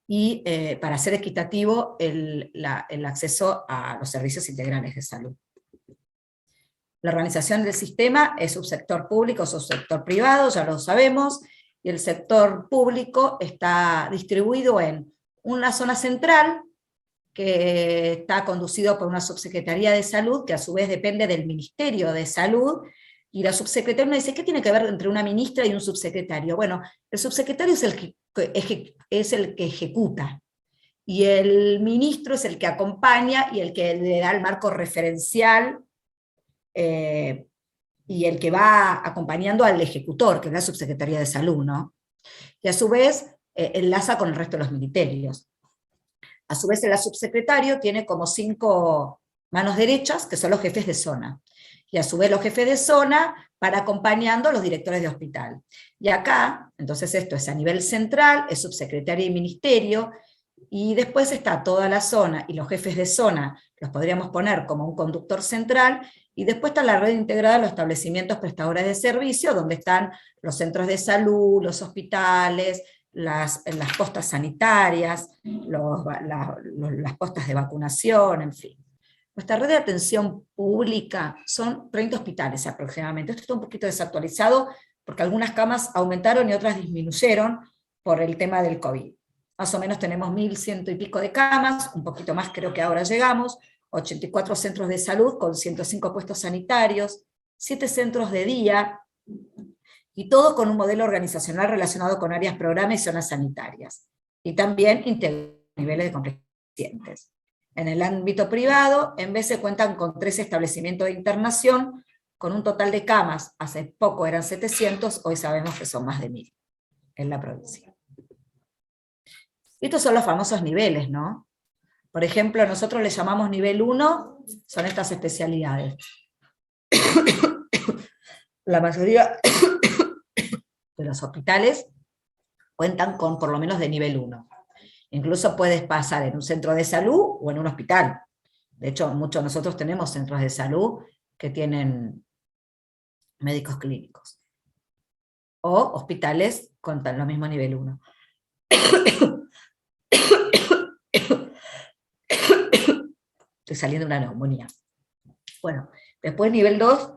y para ser equitativo el acceso a los servicios integrales de salud. La organización del sistema es subsector público, subsector privado, ya lo sabemos, y el sector público está distribuido en una zona central, que está conducido por una subsecretaría de salud, que a su vez depende del Ministerio de Salud, y la subsecretaria me dice, ¿qué tiene que ver entre una ministra y un subsecretario? Bueno, el subsecretario es el que ejecuta, y el ministro es el que acompaña y el que le da el marco referencial y el que va acompañando al ejecutor, que es la Subsecretaría de Salud, ¿no? Y a su vez enlaza con el resto de los ministerios. A su vez el subsecretario tiene como 5 manos derechas, que son los jefes de zona. Y a su vez los jefes de zona van acompañando a los directores de hospital. Y acá, entonces esto es a nivel central, es subsecretario y ministerio, y después está toda la zona, y los jefes de zona los podríamos poner como un conductor central, y después está la red integrada de los establecimientos prestadores de servicio, donde están los centros de salud, los hospitales, las postas sanitarias, las postas de vacunación, en fin. Nuestra red de atención pública son 30 hospitales aproximadamente. Esto está un poquito desactualizado porque algunas camas aumentaron y otras disminuyeron por el tema del COVID. Más o menos tenemos 1.100 y pico de camas, un poquito más creo que ahora llegamos, 84 centros de salud con 105 puestos sanitarios, 7 centros de día, y todo con un modelo organizacional relacionado con áreas, programas y zonas sanitarias. Y también niveles de complejidad. En el ámbito privado, en vez se cuentan con 3 establecimientos de internación, con un total de camas, hace poco eran 700, hoy sabemos que son más de 1.000 en la provincia. Y estos son los famosos niveles, ¿no? Por ejemplo, nosotros le llamamos nivel 1, son estas especialidades. La mayoría de los hospitales cuentan con por lo menos de nivel 1. Incluso puedes pasar en un centro de salud o en un hospital. De hecho, muchos de nosotros tenemos centros de salud que tienen médicos clínicos. O hospitales con lo mismo nivel 1. Estoy saliendo de una neumonía. Bueno, después nivel 2,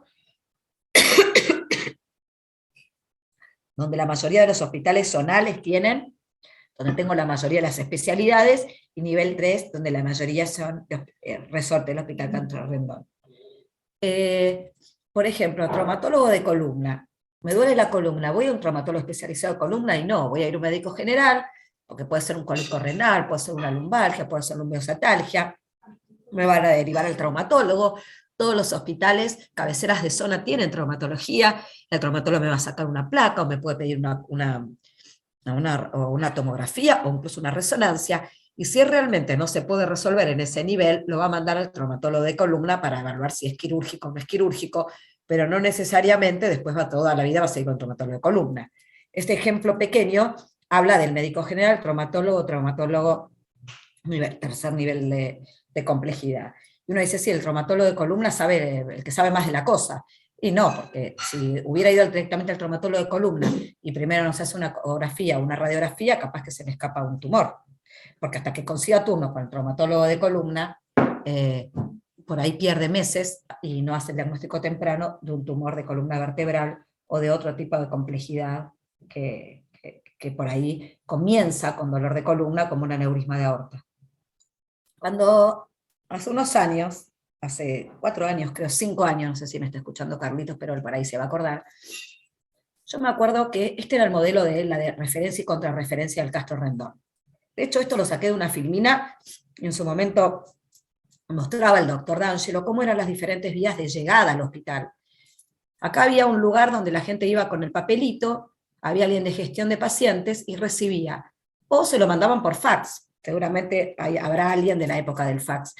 donde la mayoría de los hospitales zonales tienen, donde tengo la mayoría de las especialidades, y nivel 3, donde la mayoría son resorte del Hospital Castro Rendón. Por ejemplo, traumatólogo de columna. Me duele la columna, ¿voy a un traumatólogo especializado de columna? Y no, voy a ir a un médico general, porque puede ser un cólico renal, puede ser una lumbalgia, puede ser una lumbosatalgia, me van a derivar al traumatólogo. Todos los hospitales, cabeceras de zona tienen traumatología, el traumatólogo me va a sacar una placa, o me puede pedir una tomografía, o incluso una resonancia, y si realmente no se puede resolver en ese nivel, lo va a mandar al traumatólogo de columna para evaluar si es quirúrgico o no es quirúrgico, pero no necesariamente después toda la vida va a seguir con traumatólogo de columna. Este ejemplo pequeño habla del médico general, traumatólogo tercer nivel de complejidad. Y uno dice, sí, el traumatólogo de columna sabe, el que sabe más de la cosa. Y no, porque si hubiera ido directamente al traumatólogo de columna y primero nos hace una ecografía o una radiografía, capaz que se le escapa un tumor. Porque hasta que consiga turno con el traumatólogo de columna, por ahí pierde meses y no hace el diagnóstico temprano de un tumor de columna vertebral o de otro tipo de complejidad que por ahí comienza con dolor de columna como un aneurisma de aorta. Cuando hace unos años, hace 4 años, creo 5 años, no sé si me está escuchando Carlitos, pero él por ahí se va a acordar, yo me acuerdo que este era el modelo de la de referencia y contrarreferencia del Castro Rendón. De hecho, esto lo saqué de una filmina, y en su momento mostraba el doctor D'Angelo cómo eran las diferentes vías de llegada al hospital. Acá había un lugar donde la gente iba con el papelito, había alguien de gestión de pacientes y recibía, o se lo mandaban por fax, seguramente habrá alguien de la época del fax.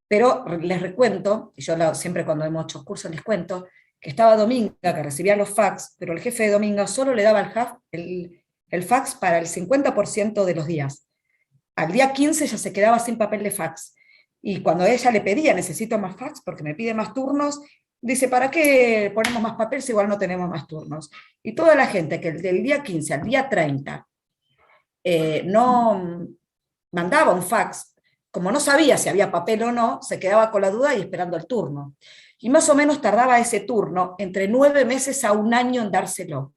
Pero les recuento, y yo siempre cuando hemos hecho cursos les cuento, que estaba Dominga, que recibía los fax, pero el jefe de Dominga solo le daba el fax para el 50% de los días. Al día 15 ya se quedaba sin papel de fax. Y cuando ella le pedía, necesito más fax porque me pide más turnos, dice, ¿para qué ponemos más papel si igual no tenemos más turnos? Y toda la gente que del día 15 al día 30 no mandaba un fax, como no sabía si había papel o no, se quedaba con la duda y esperando el turno. Y más o menos tardaba ese turno entre 9 meses a 1 año en dárselo.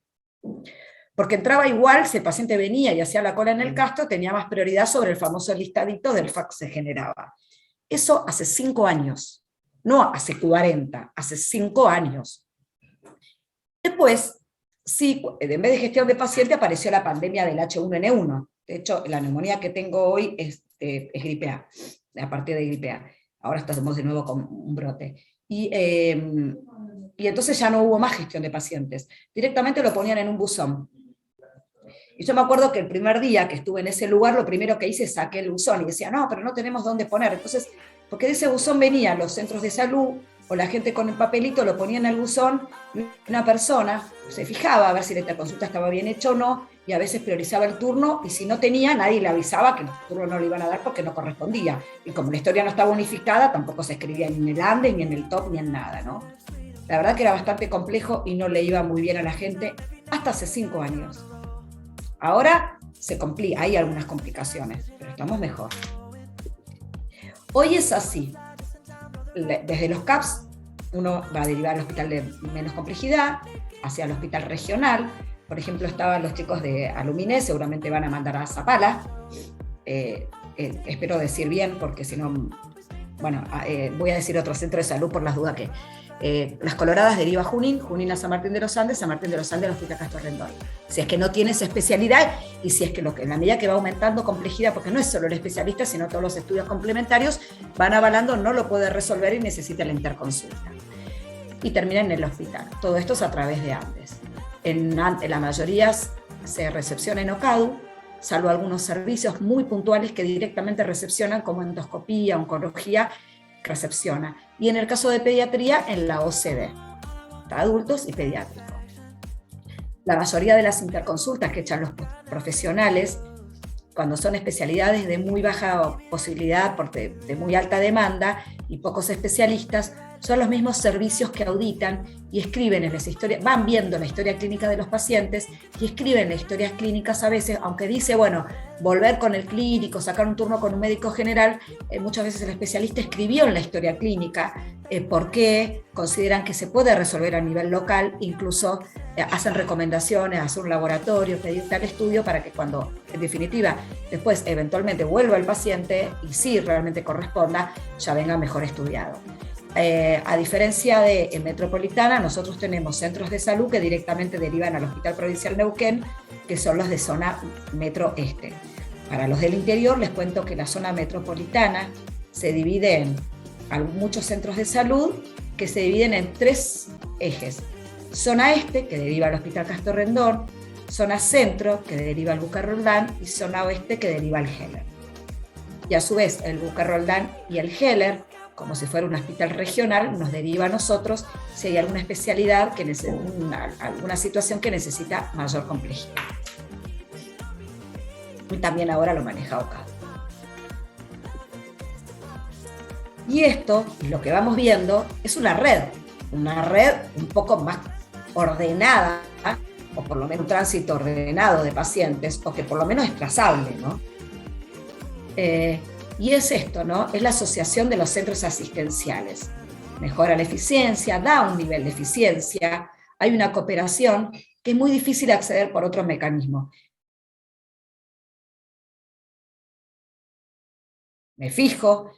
Porque entraba igual, si el paciente venía y hacía la cola en el Castro, tenía más prioridad sobre el famoso listadito del fax que se generaba. Eso hace 5 años, no hace 40, hace 5 años. Después, sí, en vez de gestión de paciente apareció la pandemia del H1N1. De hecho, la neumonía que tengo hoy es gripe A, a partir de gripe A. Ahora estamos de nuevo con un brote. Y y entonces ya no hubo más gestión de pacientes. Directamente lo ponían en un buzón. Y yo me acuerdo que el primer día que estuve en ese lugar, lo primero que hice, saqué el buzón y decía, no, pero no tenemos dónde poner. Entonces, porque de ese buzón venían los centros de salud, o la gente con el papelito lo ponía en el buzón, y una persona se fijaba a ver si la interconsulta estaba bien hecha o no, y a veces priorizaba el turno, y si no tenía, nadie le avisaba que el turno no le iban a dar porque no correspondía. Y como la historia no estaba unificada, tampoco se escribía ni en el Andes, ni en el TOP, ni en nada, ¿no? La verdad que era bastante complejo y no le iba muy bien a la gente hasta hace 5 años. Ahora se complica, hay algunas complicaciones, pero estamos mejor. Hoy es así. Desde los CAPS, uno va a derivar al hospital de menos complejidad, hacia el hospital regional. Por ejemplo, estaban los chicos de Aluminé, seguramente van a mandar a Zapala. Espero decir bien, porque si no, bueno, voy a decir otro centro de salud por las dudas que... Las Coloradas deriva a Junín, Junín a San Martín de los Andes, San Martín de los Andes al Hospital Castro Rendón. Si es que no tiene esa especialidad, y si es que en la medida que va aumentando complejidad, porque no es solo el especialista, sino todos los estudios complementarios, van avalando, no lo puede resolver y necesita la interconsulta. Y termina en el hospital. Todo esto es a través de Andes. En la mayoría se recepciona en OCADU, salvo algunos servicios muy puntuales que directamente recepcionan, como endoscopía, oncología, recepciona. Y en el caso de pediatría, en la OCDE, adultos y pediátricos. La mayoría de las interconsultas que echan los profesionales, cuando son especialidades de muy baja posibilidad, de muy alta demanda y pocos especialistas, son los mismos servicios que auditan y escriben en las historias, van viendo la historia clínica de los pacientes y escriben las historias clínicas a veces, aunque dice, bueno, volver con el clínico, sacar un turno con un médico general, muchas veces el especialista escribió en la historia clínica por qué consideran que se puede resolver a nivel local, incluso hacen recomendaciones, hacen un laboratorio, pedir tal estudio para que cuando, en definitiva, después eventualmente vuelva el paciente y si realmente corresponda, ya venga mejor estudiado. A diferencia de Metropolitana, nosotros tenemos centros de salud que directamente derivan al Hospital Provincial Neuquén, que son los de zona metro este. Para los del interior les cuento que la zona metropolitana se divide en muchos centros de salud que se dividen en 3 ejes. Zona este, que deriva al Hospital Castro Rendón, zona centro, que deriva al Bucar Roldán, y zona oeste, que deriva al Heller. Y a su vez, el Bucar Roldán y el Heller, como si fuera un hospital regional, nos deriva a nosotros si hay alguna especialidad, alguna situación que necesita mayor complejidad. Y también ahora lo maneja OCADU. Y esto, lo que vamos viendo, es una red un poco más ordenada, o por lo menos un tránsito ordenado de pacientes, o que por lo menos es trazable, ¿no? Y es esto, ¿no? Es la asociación de los centros asistenciales. Mejora la eficiencia, da un nivel de eficiencia, hay una cooperación que es muy difícil acceder por otros mecanismos. Me fijo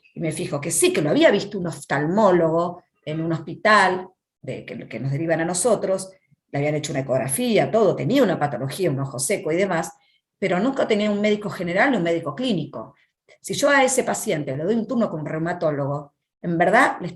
que sí, que lo había visto un oftalmólogo en un hospital que nos derivan a nosotros, le habían hecho una ecografía, todo, tenía una patología, un ojo seco y demás, pero nunca tenía un médico general ni un médico clínico. Si yo a ese paciente le doy un turno con un reumatólogo, en verdad va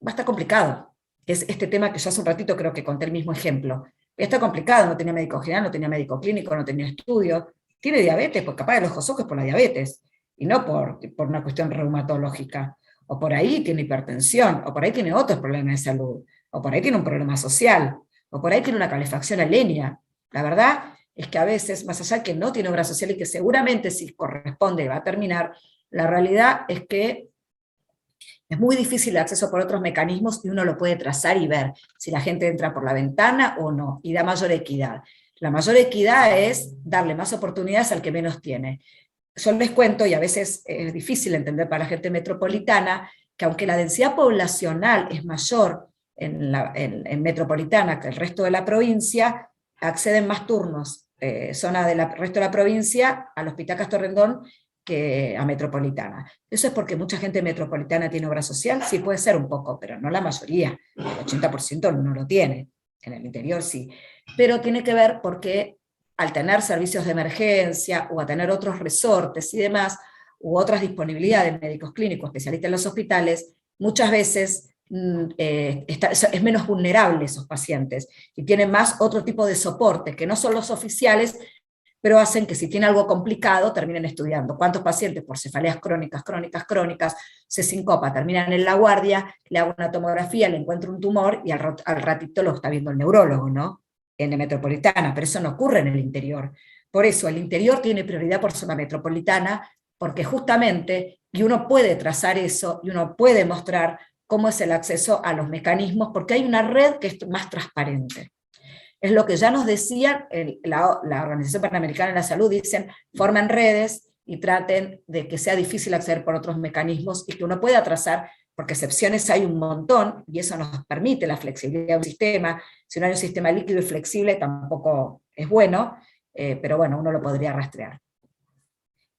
a estar complicado. Es este tema que yo hace un ratito creo que conté el mismo ejemplo. Está complicado, no tenía médico general, no tenía médico clínico, no tenía estudio. Tiene diabetes, pues capaz el ojo seco es por la diabetes, y no por una cuestión reumatológica. O por ahí tiene hipertensión, o por ahí tiene otros problemas de salud, o por ahí tiene un problema social, o por ahí tiene una calefacción a leña. La verdad es que a veces, más allá de que no tiene obra social y que seguramente si corresponde va a terminar, la realidad es que es muy difícil el acceso por otros mecanismos y uno lo puede trazar y ver si la gente entra por la ventana o no, y da mayor equidad. La mayor equidad es darle más oportunidades al que menos tiene. Yo les cuento, y a veces es difícil entender para la gente metropolitana, que aunque la densidad poblacional es mayor en metropolitana que el resto de la provincia, acceden más turnos zona del resto de la provincia al Hospital Castro Rendón que a metropolitana. Eso es porque mucha gente metropolitana tiene obra social, sí puede ser un poco, pero no la mayoría, el 80% no lo tiene, en el interior sí, pero tiene que ver porque al tener servicios de emergencia o a tener otros resortes y demás, u otras disponibilidades de médicos clínicos, especialistas en los hospitales, muchas veces es menos vulnerable esos pacientes, y tienen más otro tipo de soporte, que no son los oficiales, pero hacen que si tiene algo complicado terminen estudiando. ¿Cuántos pacientes por cefaleas crónicas, se sincopa, terminan en la guardia, le hago una tomografía, le encuentro un tumor y al ratito lo está viendo el neurólogo, ¿no? En la metropolitana, pero eso no ocurre en el interior. Por eso el interior tiene prioridad por zona metropolitana, porque justamente, y uno puede trazar eso, y uno puede mostrar cómo es el acceso a los mecanismos, porque hay una red que es más transparente. Es lo que ya nos decían la Organización Panamericana de la Salud, dicen, formen redes y traten de que sea difícil acceder por otros mecanismos y que uno pueda trazar, porque excepciones hay un montón, y eso nos permite la flexibilidad de un sistema. Si no hay un sistema líquido y flexible tampoco es bueno, pero bueno, uno lo podría rastrear.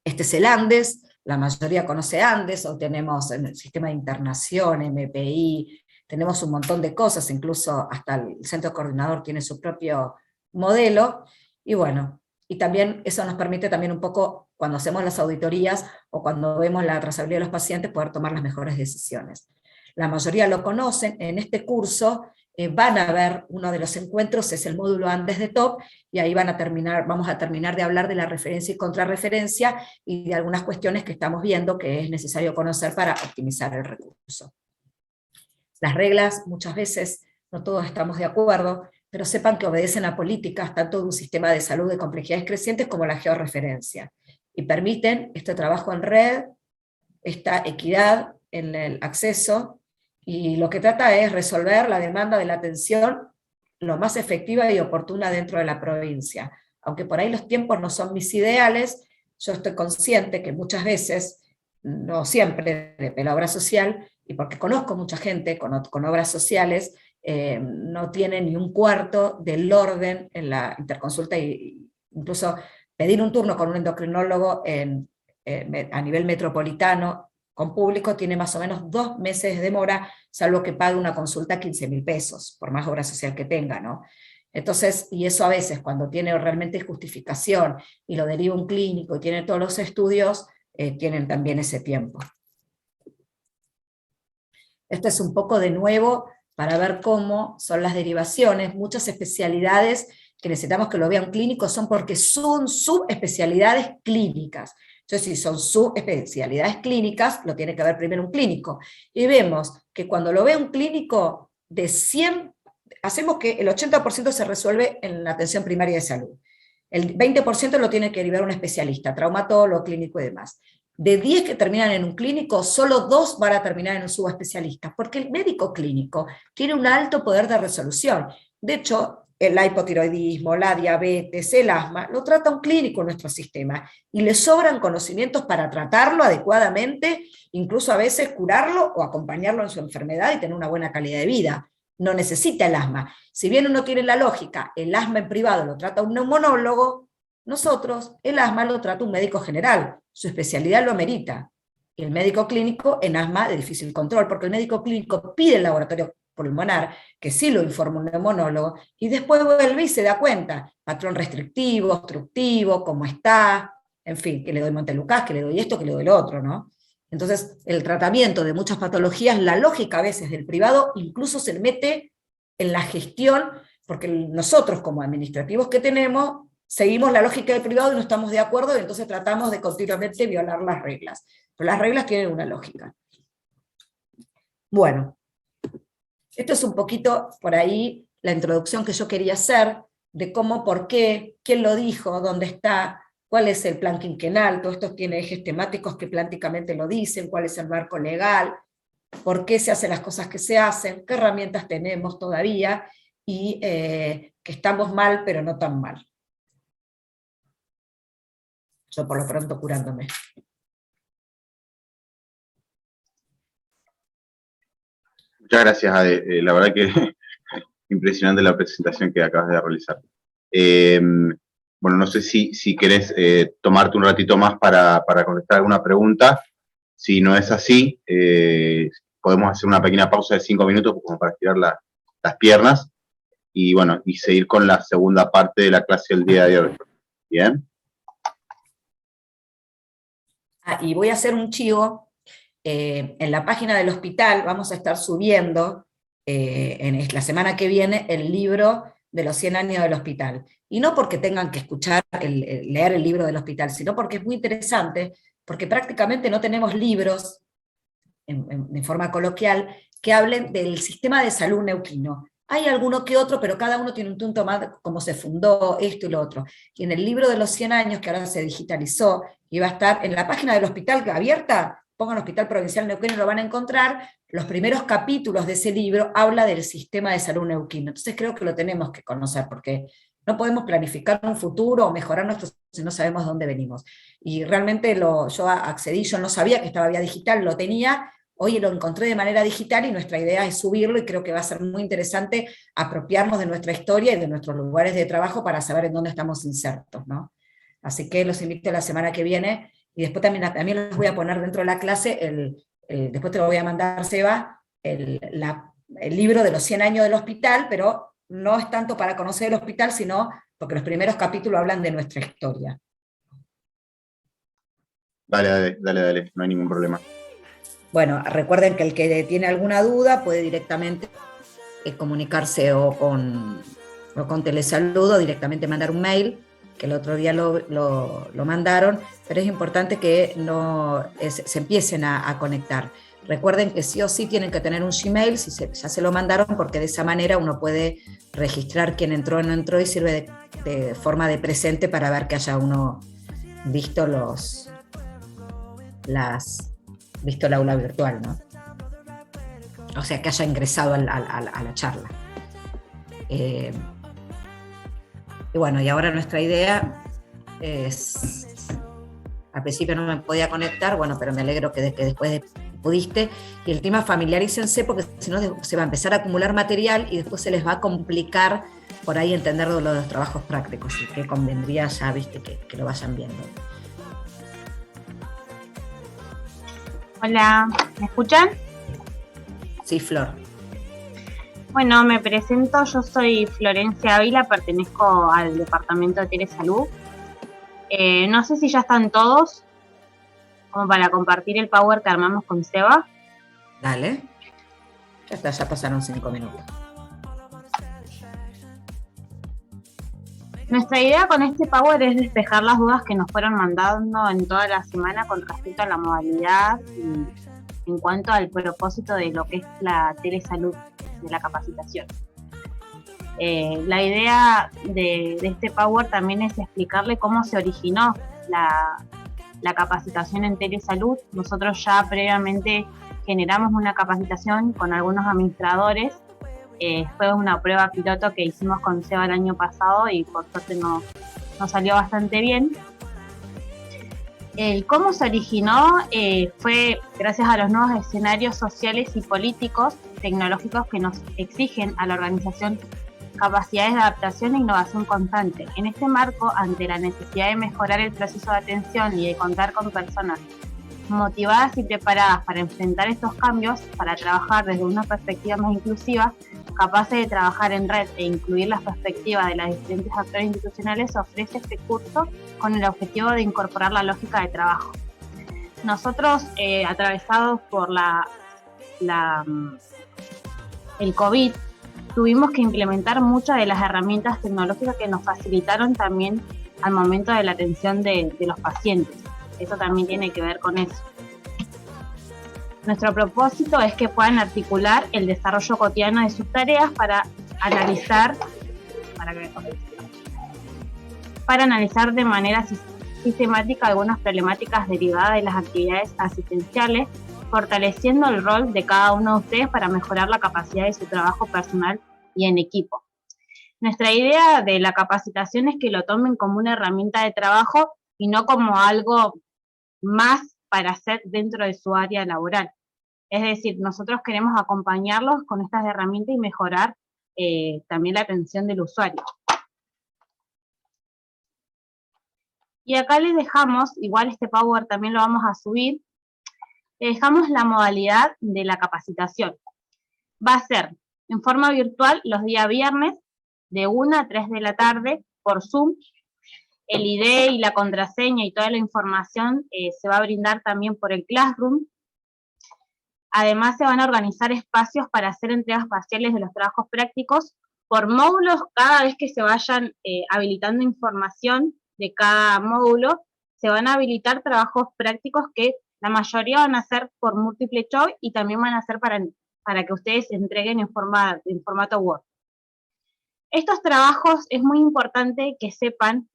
Este es el Andes, la mayoría conoce Andes, o tenemos en el sistema de internación, MPI, tenemos un montón de cosas, incluso hasta el centro coordinador tiene su propio modelo, y bueno, y también eso nos permite también un poco, cuando hacemos las auditorías, o cuando vemos la trazabilidad de los pacientes, poder tomar las mejores decisiones. La mayoría lo conocen. En este curso van a ver, uno de los encuentros es el módulo Andes de TOP, y ahí vamos a terminar de hablar de la referencia y contrarreferencia, y de algunas cuestiones que estamos viendo que es necesario conocer para optimizar el recurso. Las reglas, muchas veces, no todos estamos de acuerdo, pero sepan que obedecen a políticas, tanto de un sistema de salud de complejidades crecientes como la georreferencia, y permiten este trabajo en red, esta equidad en el acceso, y lo que trata es resolver la demanda de la atención lo más efectiva y oportuna dentro de la provincia. Aunque por ahí los tiempos no son mis ideales, yo estoy consciente que muchas veces, no siempre, de la obra social, y porque conozco mucha gente con obras sociales, no tiene ni un cuarto del orden en la interconsulta, y incluso pedir un turno con un endocrinólogo a nivel metropolitano con público tiene más o menos 2 meses de demora, salvo que pague una consulta 15.000 pesos, por más obra social que tenga, ¿no? Entonces, y eso a veces cuando tiene realmente justificación y lo deriva un clínico y tiene todos los estudios, tienen también ese tiempo. Esto es un poco de nuevo para ver cómo son las derivaciones. Muchas especialidades que necesitamos que lo vea un clínico son porque son subespecialidades clínicas. Entonces, si son subespecialidades clínicas, lo tiene que ver primero un clínico. Y vemos que cuando lo ve un clínico, de 100, hacemos que el 80% se resuelve en la atención primaria de salud. El 20% lo tiene que derivar un especialista, traumatólogo, clínico y demás. De 10 que terminan en un clínico, solo 2 van a terminar en un subespecialista, porque el médico clínico tiene un alto poder de resolución. De hecho, el hipotiroidismo, la diabetes, el asma, lo trata un clínico en nuestro sistema, y le sobran conocimientos para tratarlo adecuadamente, incluso a veces curarlo o acompañarlo en su enfermedad y tener una buena calidad de vida. No necesita el asma. Si bien uno tiene la lógica, el asma en privado lo trata un neumonólogo, nosotros el asma lo trata un médico general, su especialidad lo amerita. Y el médico clínico en asma de difícil control, porque el médico clínico pide el laboratorio pulmonar, que sí lo informa un neumonólogo, y después vuelve y se da cuenta, patrón restrictivo, obstructivo, cómo está, en fin, que le doy Montelukast, que le doy esto, que le doy lo otro, ¿no? Entonces, el tratamiento de muchas patologías, la lógica a veces del privado, incluso se mete en la gestión, porque nosotros como administrativos que tenemos, seguimos la lógica del privado y no estamos de acuerdo, y entonces tratamos de continuamente violar las reglas. Pero las reglas tienen una lógica. Bueno, esto es un poquito por ahí la introducción que yo quería hacer, de cómo, por qué, quién lo dijo, dónde está, cuál es el plan quinquenal. Todo esto tiene ejes temáticos que plánticamente lo dicen, cuál es el marco legal, por qué se hacen las cosas que se hacen, qué herramientas tenemos todavía, y que estamos mal, pero no tan mal. Yo por lo pronto curándome. Muchas gracias, Ade. La verdad que impresionante la presentación que acabas de realizar. Bueno, no sé si querés tomarte un ratito más para contestar alguna pregunta. Si no es así, podemos hacer una pequeña pausa de 5 minutos como para estirar las piernas y bueno, y seguir con la segunda parte de la clase del día de hoy. ¿Bien? Y voy a hacer un chivo. en la página del hospital vamos a estar subiendo en la semana que viene el libro de los 100 años del hospital. Y no porque tengan que escuchar, leer el libro del hospital, sino porque es muy interesante, porque prácticamente no tenemos libros, en forma coloquial, que hablen del sistema de salud neuquino. Hay alguno que otro, pero cada uno tiene un punto más, cómo se fundó, esto y lo otro. Y en el libro de los 100 años, que ahora se digitalizó, y va a estar en la página del hospital abierta, pongan Hospital Provincial Neuquén y lo van a encontrar, los primeros capítulos de ese libro habla del sistema de salud neuquino. Entonces creo que lo tenemos que conocer, porque no podemos planificar un futuro o mejorar nuestro si no sabemos dónde venimos. Y realmente yo accedí, yo no sabía que estaba vía digital, lo tenía, hoy lo encontré de manera digital y nuestra idea es subirlo y creo que va a ser muy interesante apropiarnos de nuestra historia y de nuestros lugares de trabajo para saber en dónde estamos insertos, ¿no? Así que los invito a la semana que viene y después también les voy a poner dentro de la clase, después te lo voy a mandar, Seba, el libro de los 100 años del hospital, pero no es tanto para conocer el hospital, sino porque los primeros capítulos hablan de nuestra historia. Dale, no hay ningún problema. Bueno, recuerden que el que tiene alguna duda puede directamente comunicarse o con Telesalud o directamente mandar un mail, que el otro día lo mandaron, pero es importante que se empiecen a conectar. Recuerden que sí o sí tienen que tener un Gmail, si ya se lo mandaron, porque de esa manera uno puede registrar quién entró o no entró y sirve de forma de presente para ver que haya uno visto visto el aula virtual, ¿no? O sea, que haya ingresado a la charla. Y bueno, y ahora nuestra idea es, al principio no me podía conectar, bueno, pero me alegro que después pudiste, y el tema familiarícense, porque si no se va a empezar a acumular material y después se les va a complicar por ahí entender lo de los trabajos prácticos, y que convendría ya, viste, que lo vayan viendo. Hola, ¿me escuchan? Sí, Flor. Bueno, me presento, yo soy Florencia Ávila, pertenezco al departamento de Telesalud. No sé si ya están todos, como para compartir el power que armamos con Seba. Dale. Ya está, ya pasaron 5 minutos. Nuestra idea con este power es despejar las dudas que nos fueron mandando en toda la semana con respecto a la modalidad y en cuanto al propósito de lo que es la telesalud, de la capacitación. La idea de este power también es explicarle cómo se originó la capacitación en telesalud. Nosotros ya previamente generamos una capacitación con algunos administradores. Fue una prueba piloto que hicimos con Seba el año pasado y por suerte nos salió bastante bien. Cómo se originó fue gracias a los nuevos escenarios sociales y políticos, tecnológicos que nos exigen a la organización capacidades de adaptación e innovación constante. En este marco, ante la necesidad de mejorar el proceso de atención y de contar con personas motivadas y preparadas para enfrentar estos cambios, para trabajar desde una perspectiva más inclusiva, capaces de trabajar en red e incluir las perspectivas de los diferentes actores institucionales, ofrece este curso con el objetivo de incorporar la lógica de trabajo. Nosotros, atravesados por el COVID, tuvimos que implementar muchas de las herramientas tecnológicas que nos facilitaron también al momento de la atención de los pacientes. Eso también tiene que ver con eso. Nuestro propósito es que puedan articular el desarrollo cotidiano de sus tareas para analizar de manera sistemática algunas problemáticas derivadas de las actividades asistenciales, fortaleciendo el rol de cada uno de ustedes para mejorar la capacidad de su trabajo personal y en equipo. Nuestra idea de la capacitación es que lo tomen como una herramienta de trabajo y no como algo más para hacer dentro de su área laboral. Es decir, nosotros queremos acompañarlos con estas herramientas y mejorar también la atención del usuario. Y acá les dejamos, igual este power también lo vamos a subir, les dejamos la modalidad de la capacitación. Va a ser en forma virtual los días viernes de 1 a 3 de la tarde por Zoom. El ID y la contraseña y toda la información se va a brindar también por el Classroom. Además, se van a organizar espacios para hacer entregas parciales de los trabajos prácticos por módulos. Cada vez que se vayan habilitando información de cada módulo, se van a habilitar trabajos prácticos que la mayoría van a ser por múltiple choice y también van a ser para que ustedes entreguen en formato Word. Estos trabajos es muy importante que sepan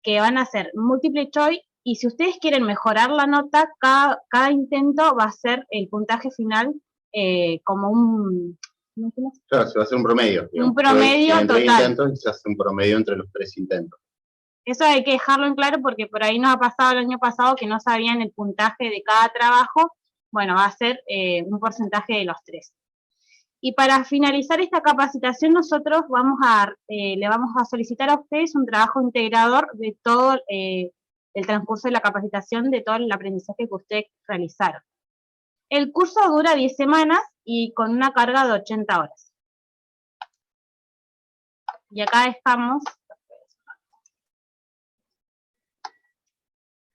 que van a ser múltiple choice, y si ustedes quieren mejorar la nota, cada intento va a ser el puntaje final como un... Claro, se va a hacer un promedio. Digamos. Un promedio total. 3 intentos y se hace un promedio entre los 3 intentos. Eso hay que dejarlo en claro porque por ahí nos ha pasado el año pasado que no sabían el puntaje de cada trabajo. Bueno, va a ser un porcentaje de los 3. Y para finalizar esta capacitación, nosotros le vamos a solicitar a ustedes un trabajo integrador de todo el transcurso de la capacitación, de todo el aprendizaje que ustedes realizaron. El curso dura 10 semanas y con una carga de 80 horas. Y acá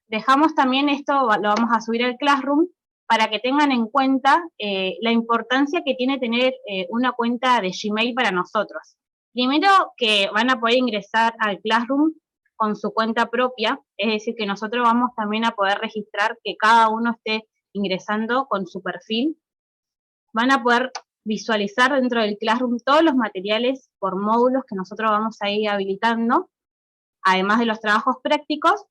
dejamos también esto, lo vamos a subir al Classroom, para que tengan en cuenta la importancia que tiene tener una cuenta de Gmail para nosotros. Primero, que van a poder ingresar al Classroom con su cuenta propia, es decir, que nosotros vamos también a poder registrar que cada uno esté ingresando con su perfil. Van a poder visualizar dentro del Classroom todos los materiales por módulos que nosotros vamos a ir habilitando, además de los trabajos prácticos,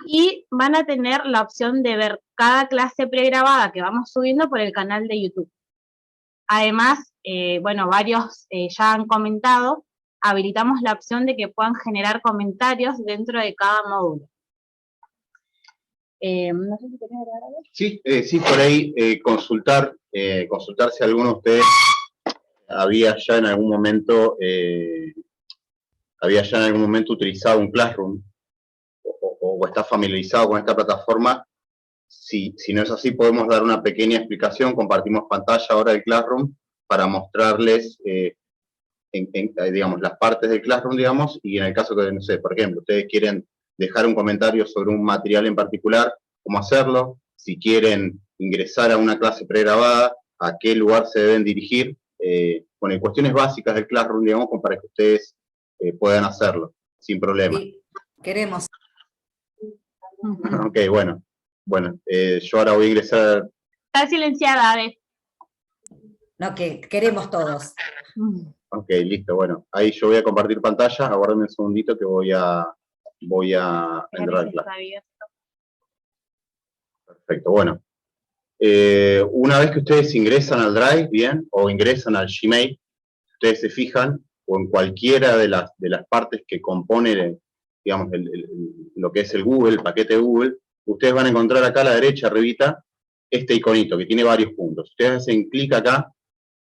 y van a tener la opción de ver cada clase pregrabada que vamos subiendo por el canal de YouTube. Además, bueno, varios ya han comentado, habilitamos la opción de que puedan generar comentarios dentro de cada módulo. No sé si tenés algo. Sí, sí, por ahí consultar si alguno de ustedes había ya en algún momento utilizado un Classroom o está familiarizado con esta plataforma. Si no es así, podemos dar una pequeña explicación. Compartimos pantalla ahora del Classroom para mostrarles digamos, las partes del Classroom, digamos, y en el caso que, no sé, por ejemplo, ustedes quieren dejar un comentario sobre un material en particular, cómo hacerlo, si quieren ingresar a una clase pregrabada, a qué lugar se deben dirigir, bueno, cuestiones básicas del Classroom, digamos, para que ustedes puedan hacerlo, sin problema. Sí, queremos. Ok, bueno, yo ahora voy a ingresar. Está silenciada, Ade. No, que queremos todos. Ok, listo, bueno, ahí yo voy a compartir pantalla, aguárdenme un segundito que voy a entrar al clase. Perfecto, bueno. Una vez que ustedes ingresan al Drive, bien, o ingresan al Gmail, ustedes se fijan, o en cualquiera de las partes que componen, digamos, lo que es el Google, el paquete de Google, ustedes van a encontrar acá a la derecha, arribita, este iconito que tiene varios puntos. Ustedes hacen clic acá,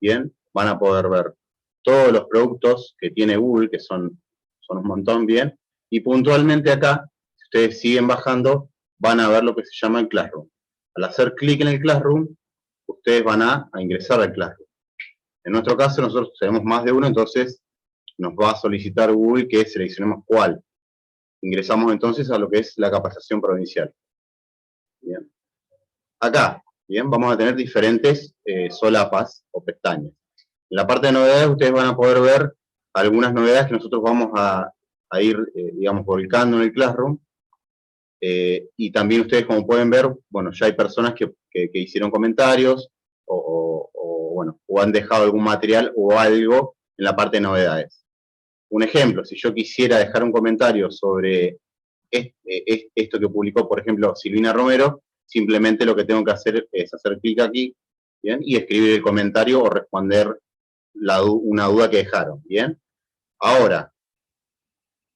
bien, van a poder ver todos los productos que tiene Google, que son un montón, bien, y puntualmente acá, si ustedes siguen bajando, van a ver lo que se llama el Classroom. Al hacer clic en el Classroom, ustedes van a ingresar al Classroom. En nuestro caso, nosotros tenemos más de uno, entonces nos va a solicitar Google que seleccionemos cuál. Ingresamos entonces a lo que es la capacitación provincial. Bien. Acá, bien, vamos a tener diferentes solapas o pestañas. En la parte de novedades ustedes van a poder ver algunas novedades que nosotros vamos a ir, digamos, volcando en el Classroom. Y también ustedes, como pueden ver, bueno, ya hay personas que hicieron comentarios o han dejado algún material o algo en la parte de novedades. Un ejemplo, si yo quisiera dejar un comentario sobre esto que publicó, por ejemplo, Silvina Romero, simplemente lo que tengo que hacer es hacer clic aquí, ¿bien? Y escribir el comentario o responder una duda que dejaron, ¿bien? Ahora,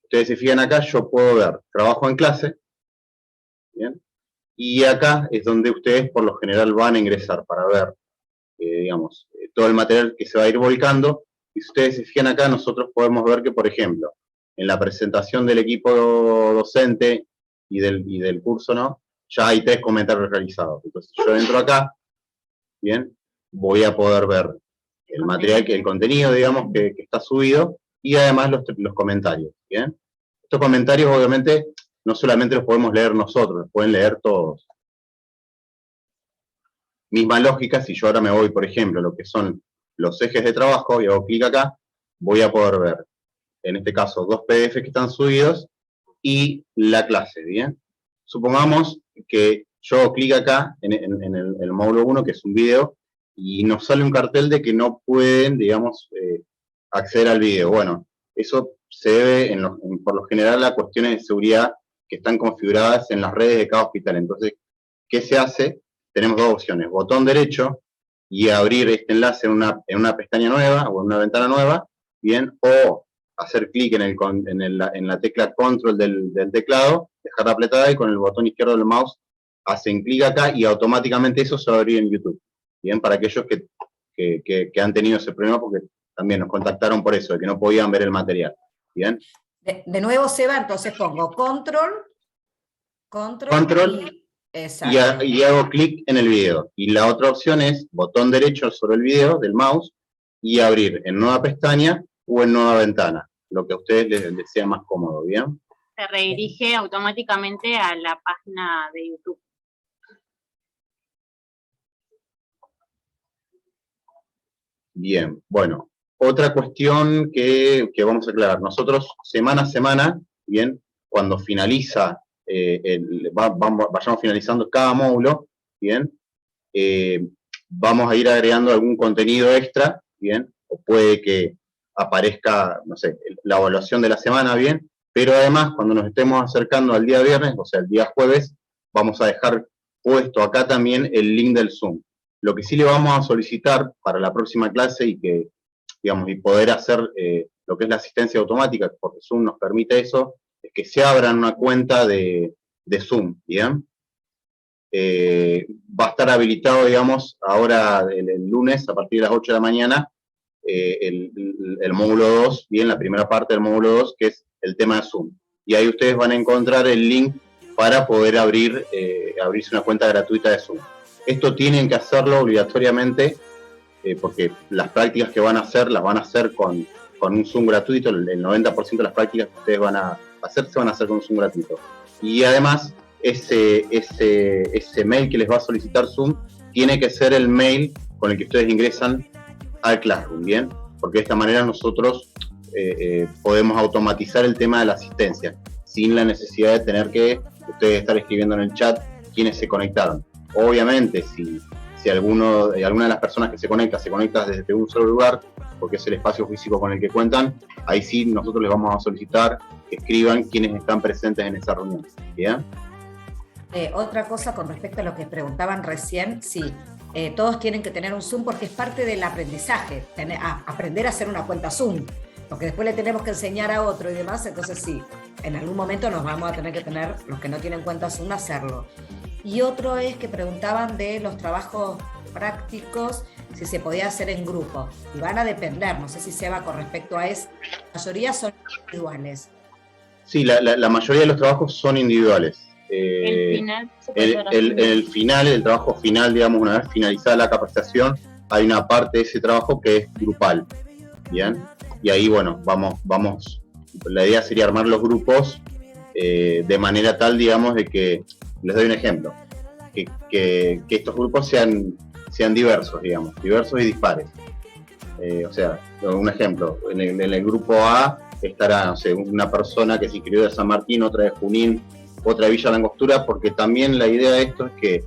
ustedes se fijan acá, yo puedo ver trabajo en clase, ¿bien? Y acá es donde ustedes por lo general van a ingresar para ver, digamos, todo el material que se va a ir volcando. Y si ustedes se fijan acá, nosotros podemos ver que, por ejemplo, en la presentación del equipo docente y del curso, ¿no? Ya hay 3 comentarios realizados. Entonces yo entro acá, bien, voy a poder ver el material, el contenido, digamos, que está subido, y además los comentarios, ¿bien? Estos comentarios, obviamente, no solamente los podemos leer nosotros, los pueden leer todos. Misma lógica, si yo ahora me voy, por ejemplo, lo que son los ejes de trabajo y hago clic acá, voy a poder ver, en este caso, 2 PDF que están subidos y la clase, ¿bien? Supongamos que yo hago clic acá en el módulo 1, que es un video, y nos sale un cartel de que no pueden, digamos, acceder al video. Bueno, eso se debe, por lo general, a cuestiones de seguridad que están configuradas en las redes de cada hospital. Entonces, ¿qué se hace? Tenemos 2 opciones, botón derecho y abrir este enlace en una pestaña nueva o en una ventana nueva, bien, o hacer clic en la tecla control del teclado, dejarla apretada y con el botón izquierdo del mouse hacen clic acá y automáticamente eso se va a abrir en YouTube. Bien, para aquellos que han tenido ese problema, porque también nos contactaron por eso, de que no podían ver el material. Bien. De nuevo, Seba, entonces pongo control y hago clic en el video. Y la otra opción es botón derecho sobre el video del mouse y abrir en nueva pestaña o en nueva ventana, lo que a ustedes les sea más cómodo, ¿bien? Se redirige automáticamente a la página de YouTube. Bien, bueno, otra cuestión que vamos a aclarar. Nosotros, semana a semana, bien, cuando finaliza, vayamos finalizando cada módulo, bien, vamos a ir agregando algún contenido extra, bien, o puede que aparezca, no sé, la evaluación de la semana, bien, pero además, cuando nos estemos acercando al día viernes, o sea, el día jueves, vamos a dejar puesto acá también el link del Zoom. Lo que sí le vamos a solicitar para la próxima clase y que, digamos, y poder hacer lo que es la asistencia automática, porque Zoom nos permite eso, es que se abran una cuenta de Zoom, ¿bien? Va a estar habilitado, digamos, ahora el lunes a partir de las 8 de la mañana, el módulo 2, bien, la primera parte del módulo 2, que es el tema de Zoom. Y ahí ustedes van a encontrar el link para poder abrirse una cuenta gratuita de Zoom. Esto tienen que hacerlo obligatoriamente porque las prácticas que van a hacer, las van a hacer con un Zoom gratuito. El 90% de las prácticas que ustedes van a hacer se van a hacer con un Zoom gratuito. Y además, ese mail que les va a solicitar Zoom tiene que ser el mail con el que ustedes ingresan al Classroom, ¿bien? Porque de esta manera nosotros podemos automatizar el tema de la asistencia, sin la necesidad de tener que ustedes estar escribiendo en el chat quiénes se conectaron. Obviamente, si alguna de las personas que se conecta desde un solo lugar, porque es el espacio físico con el que cuentan, ahí sí nosotros les vamos a solicitar que escriban quiénes están presentes en esa reunión, ¿bien? Otra cosa con respecto a lo que preguntaban recién, sí, todos tienen que tener un Zoom porque es parte del aprendizaje, aprender a hacer una cuenta Zoom, porque después le tenemos que enseñar a otro y demás, entonces sí, en algún momento nos vamos a tener que tener, los que no tienen cuenta Zoom, hacerlo. Y otro es que preguntaban de los trabajos prácticos, si se podía hacer en grupo, y van a depender, no sé si Seba con respecto a eso, la mayoría son individuales. Sí, la mayoría de los trabajos son individuales. El trabajo final, digamos, una vez finalizada la capacitación, hay una parte de ese trabajo que es grupal, ¿bien? Y ahí, bueno, vamos, la idea sería armar los grupos de manera tal, digamos, de que, les doy un ejemplo, que estos grupos sean diversos, digamos, diversos y dispares. O sea, un ejemplo, en el grupo A estará, no sé, una persona que se inscribió de San Martín, otra de Junín, otra de Villa Langostura, porque también la idea de esto es que,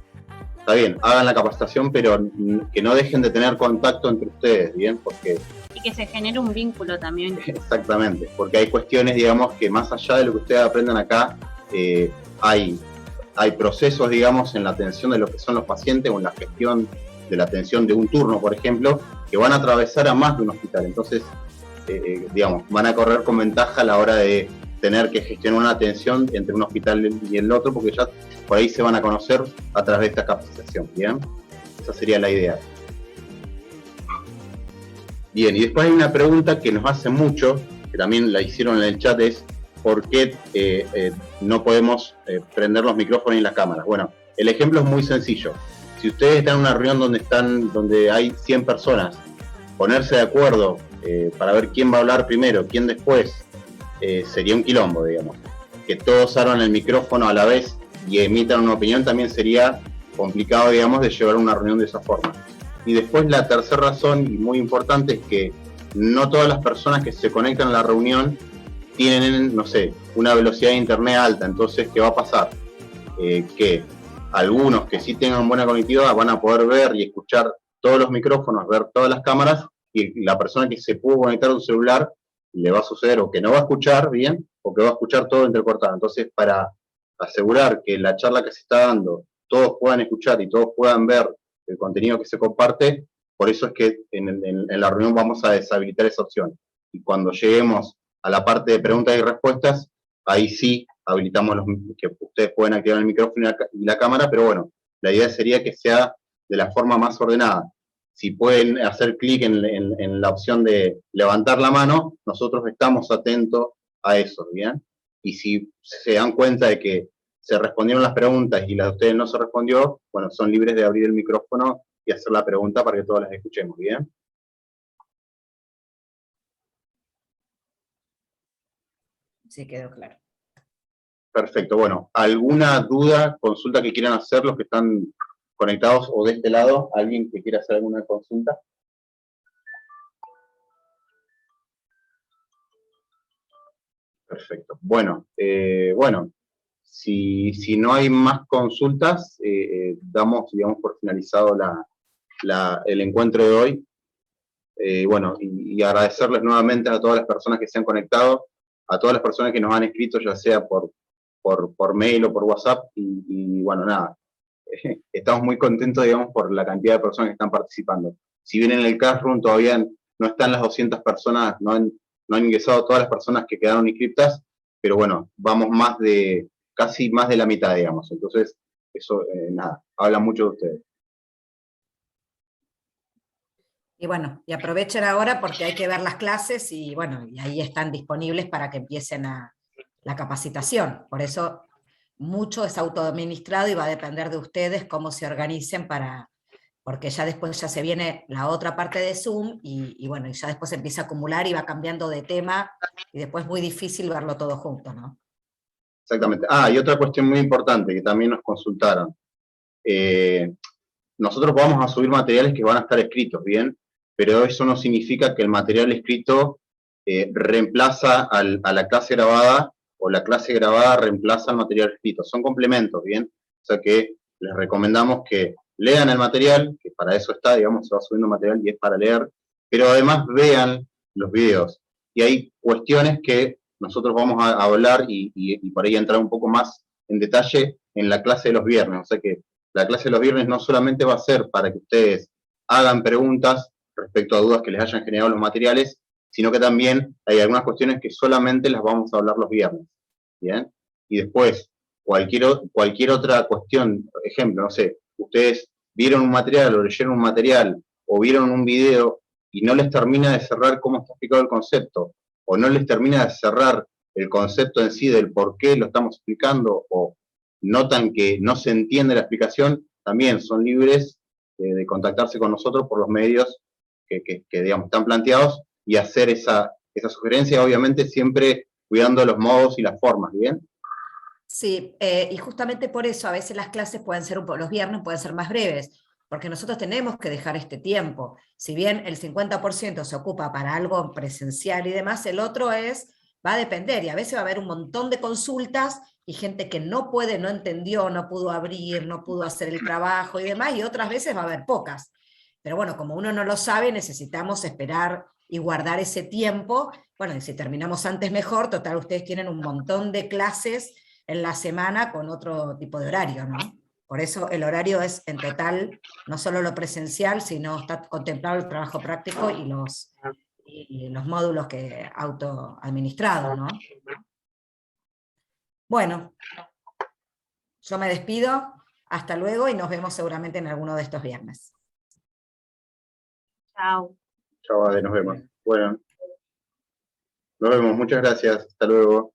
está bien, hagan la capacitación, pero que no dejen de tener contacto entre ustedes, ¿bien? Porque... Y que se genere un vínculo también. Exactamente, porque hay cuestiones, digamos, que más allá de lo que ustedes aprendan acá, hay procesos, digamos, en la atención de lo que son los pacientes o en la gestión de la atención de un turno, por ejemplo, que van a atravesar a más de un hospital. Entonces, digamos, van a correr con ventaja a la hora de tener que gestionar una atención entre un hospital y el otro, porque ya por ahí se van a conocer a través de esta capacitación, ¿bien? Esa sería la idea. Bien, y después hay una pregunta que nos hace mucho, que también la hicieron en el chat, es ¿por qué no podemos prender los micrófonos y las cámaras? Bueno, el ejemplo es muy sencillo. Si ustedes están en una reunión donde hay 100 personas, ponerse de acuerdo para ver quién va a hablar primero, quién después, sería un quilombo, digamos. Que todos abran el micrófono a la vez y emitan una opinión también sería complicado, digamos, de llevar una reunión de esa forma. Y después la tercera razón, y muy importante, es que no todas las personas que se conectan a la reunión tienen, no sé, una velocidad de internet alta. Entonces, ¿qué va a pasar? Que algunos que sí tengan buena conectividad van a poder ver y escuchar todos los micrófonos, ver todas las cámaras, y la persona que se pudo conectar a un celular le va a suceder o que no va a escuchar bien o que va a escuchar todo entrecortado. Entonces, para asegurar que la charla que se está dando todos puedan escuchar y todos puedan ver el contenido que se comparte, por eso es que en la reunión vamos a deshabilitar esa opción. Y cuando lleguemos a la parte de preguntas y respuestas, ahí sí habilitamos que ustedes pueden activar el micrófono y la cámara, pero bueno, la idea sería que sea de la forma más ordenada. Si pueden hacer clic en la opción de levantar la mano, nosotros estamos atentos a eso, ¿bien? Y si se dan cuenta de que se respondieron las preguntas y las de ustedes no se respondió, bueno, son libres de abrir el micrófono y hacer la pregunta para que todas las escuchemos, ¿bien? Sí, quedó claro. Perfecto, bueno, ¿alguna duda, consulta que quieran hacer los que están conectados o de este lado? ¿Alguien que quiera hacer alguna consulta? Perfecto. Bueno, si no hay más consultas, damos, digamos, por finalizado el encuentro de hoy. Bueno, y agradecerles nuevamente a todas las personas que se han conectado, a todas las personas que nos han escrito, ya sea por mail o por WhatsApp, y bueno, nada, estamos muy contentos, digamos, por la cantidad de personas que están participando. Si bien en el classroom todavía no están las 200 personas, no han ingresado todas las personas que quedaron inscriptas, pero bueno, vamos casi más de la mitad, digamos. Entonces, eso, nada, habla mucho de ustedes. Y bueno, y aprovechen ahora porque hay que ver las clases y bueno, y ahí están disponibles para que empiecen la capacitación. Por eso mucho es autoadministrado y va a depender de ustedes cómo se organicen porque ya después ya se viene la otra parte de Zoom y bueno, y ya después empieza a acumular y va cambiando de tema y después es muy difícil verlo todo junto, ¿no? Exactamente. Ah, y otra cuestión muy importante que también nos consultaron. Nosotros vamos a subir materiales que van a estar escritos, ¿bien? Pero eso no significa que el material escrito reemplaza a la clase grabada o la clase grabada reemplaza al material escrito. Son complementos, ¿bien? O sea que les recomendamos que lean el material, que para eso está, digamos, se va subiendo material y es para leer, pero además vean los videos. Y hay cuestiones que nosotros vamos a hablar y por ahí entrar un poco más en detalle en la clase de los viernes. O sea que la clase de los viernes no solamente va a ser para que ustedes hagan preguntas respecto a dudas que les hayan generado los materiales, sino que también hay algunas cuestiones que solamente las vamos a hablar los viernes, ¿bien? Y después, cualquier otra cuestión, por ejemplo, no sé, ustedes vieron un material o leyeron un material o vieron un video y no les termina de cerrar cómo está explicado el concepto, o no les termina de cerrar el concepto en sí del por qué lo estamos explicando, o notan que no se entiende la explicación, también son libres de contactarse con nosotros por los medios que digamos, están planteados y hacer esa sugerencia, obviamente siempre cuidando los modos y las formas, ¿bien? Sí, y justamente por eso a veces las clases pueden ser, los viernes pueden ser más breves, porque nosotros tenemos que dejar este tiempo. Si bien el 50% se ocupa para algo presencial y demás, el otro va a depender, y a veces va a haber un montón de consultas y gente que no puede, no entendió, no pudo abrir, no pudo hacer el trabajo y demás, y otras veces va a haber pocas. Pero bueno, como uno no lo sabe, necesitamos esperar y guardar ese tiempo. Bueno, y si terminamos antes mejor, total, ustedes tienen un montón de clases en la semana con otro tipo de horario, ¿no? Por eso el horario es en total, no solo lo presencial, sino está contemplado el trabajo práctico y los módulos que autoadministrados, ¿no? Bueno, yo me despido, hasta luego y nos vemos seguramente en alguno de estos viernes. Chao. Chao, nos vemos. Bueno, nos vemos, muchas gracias, hasta luego.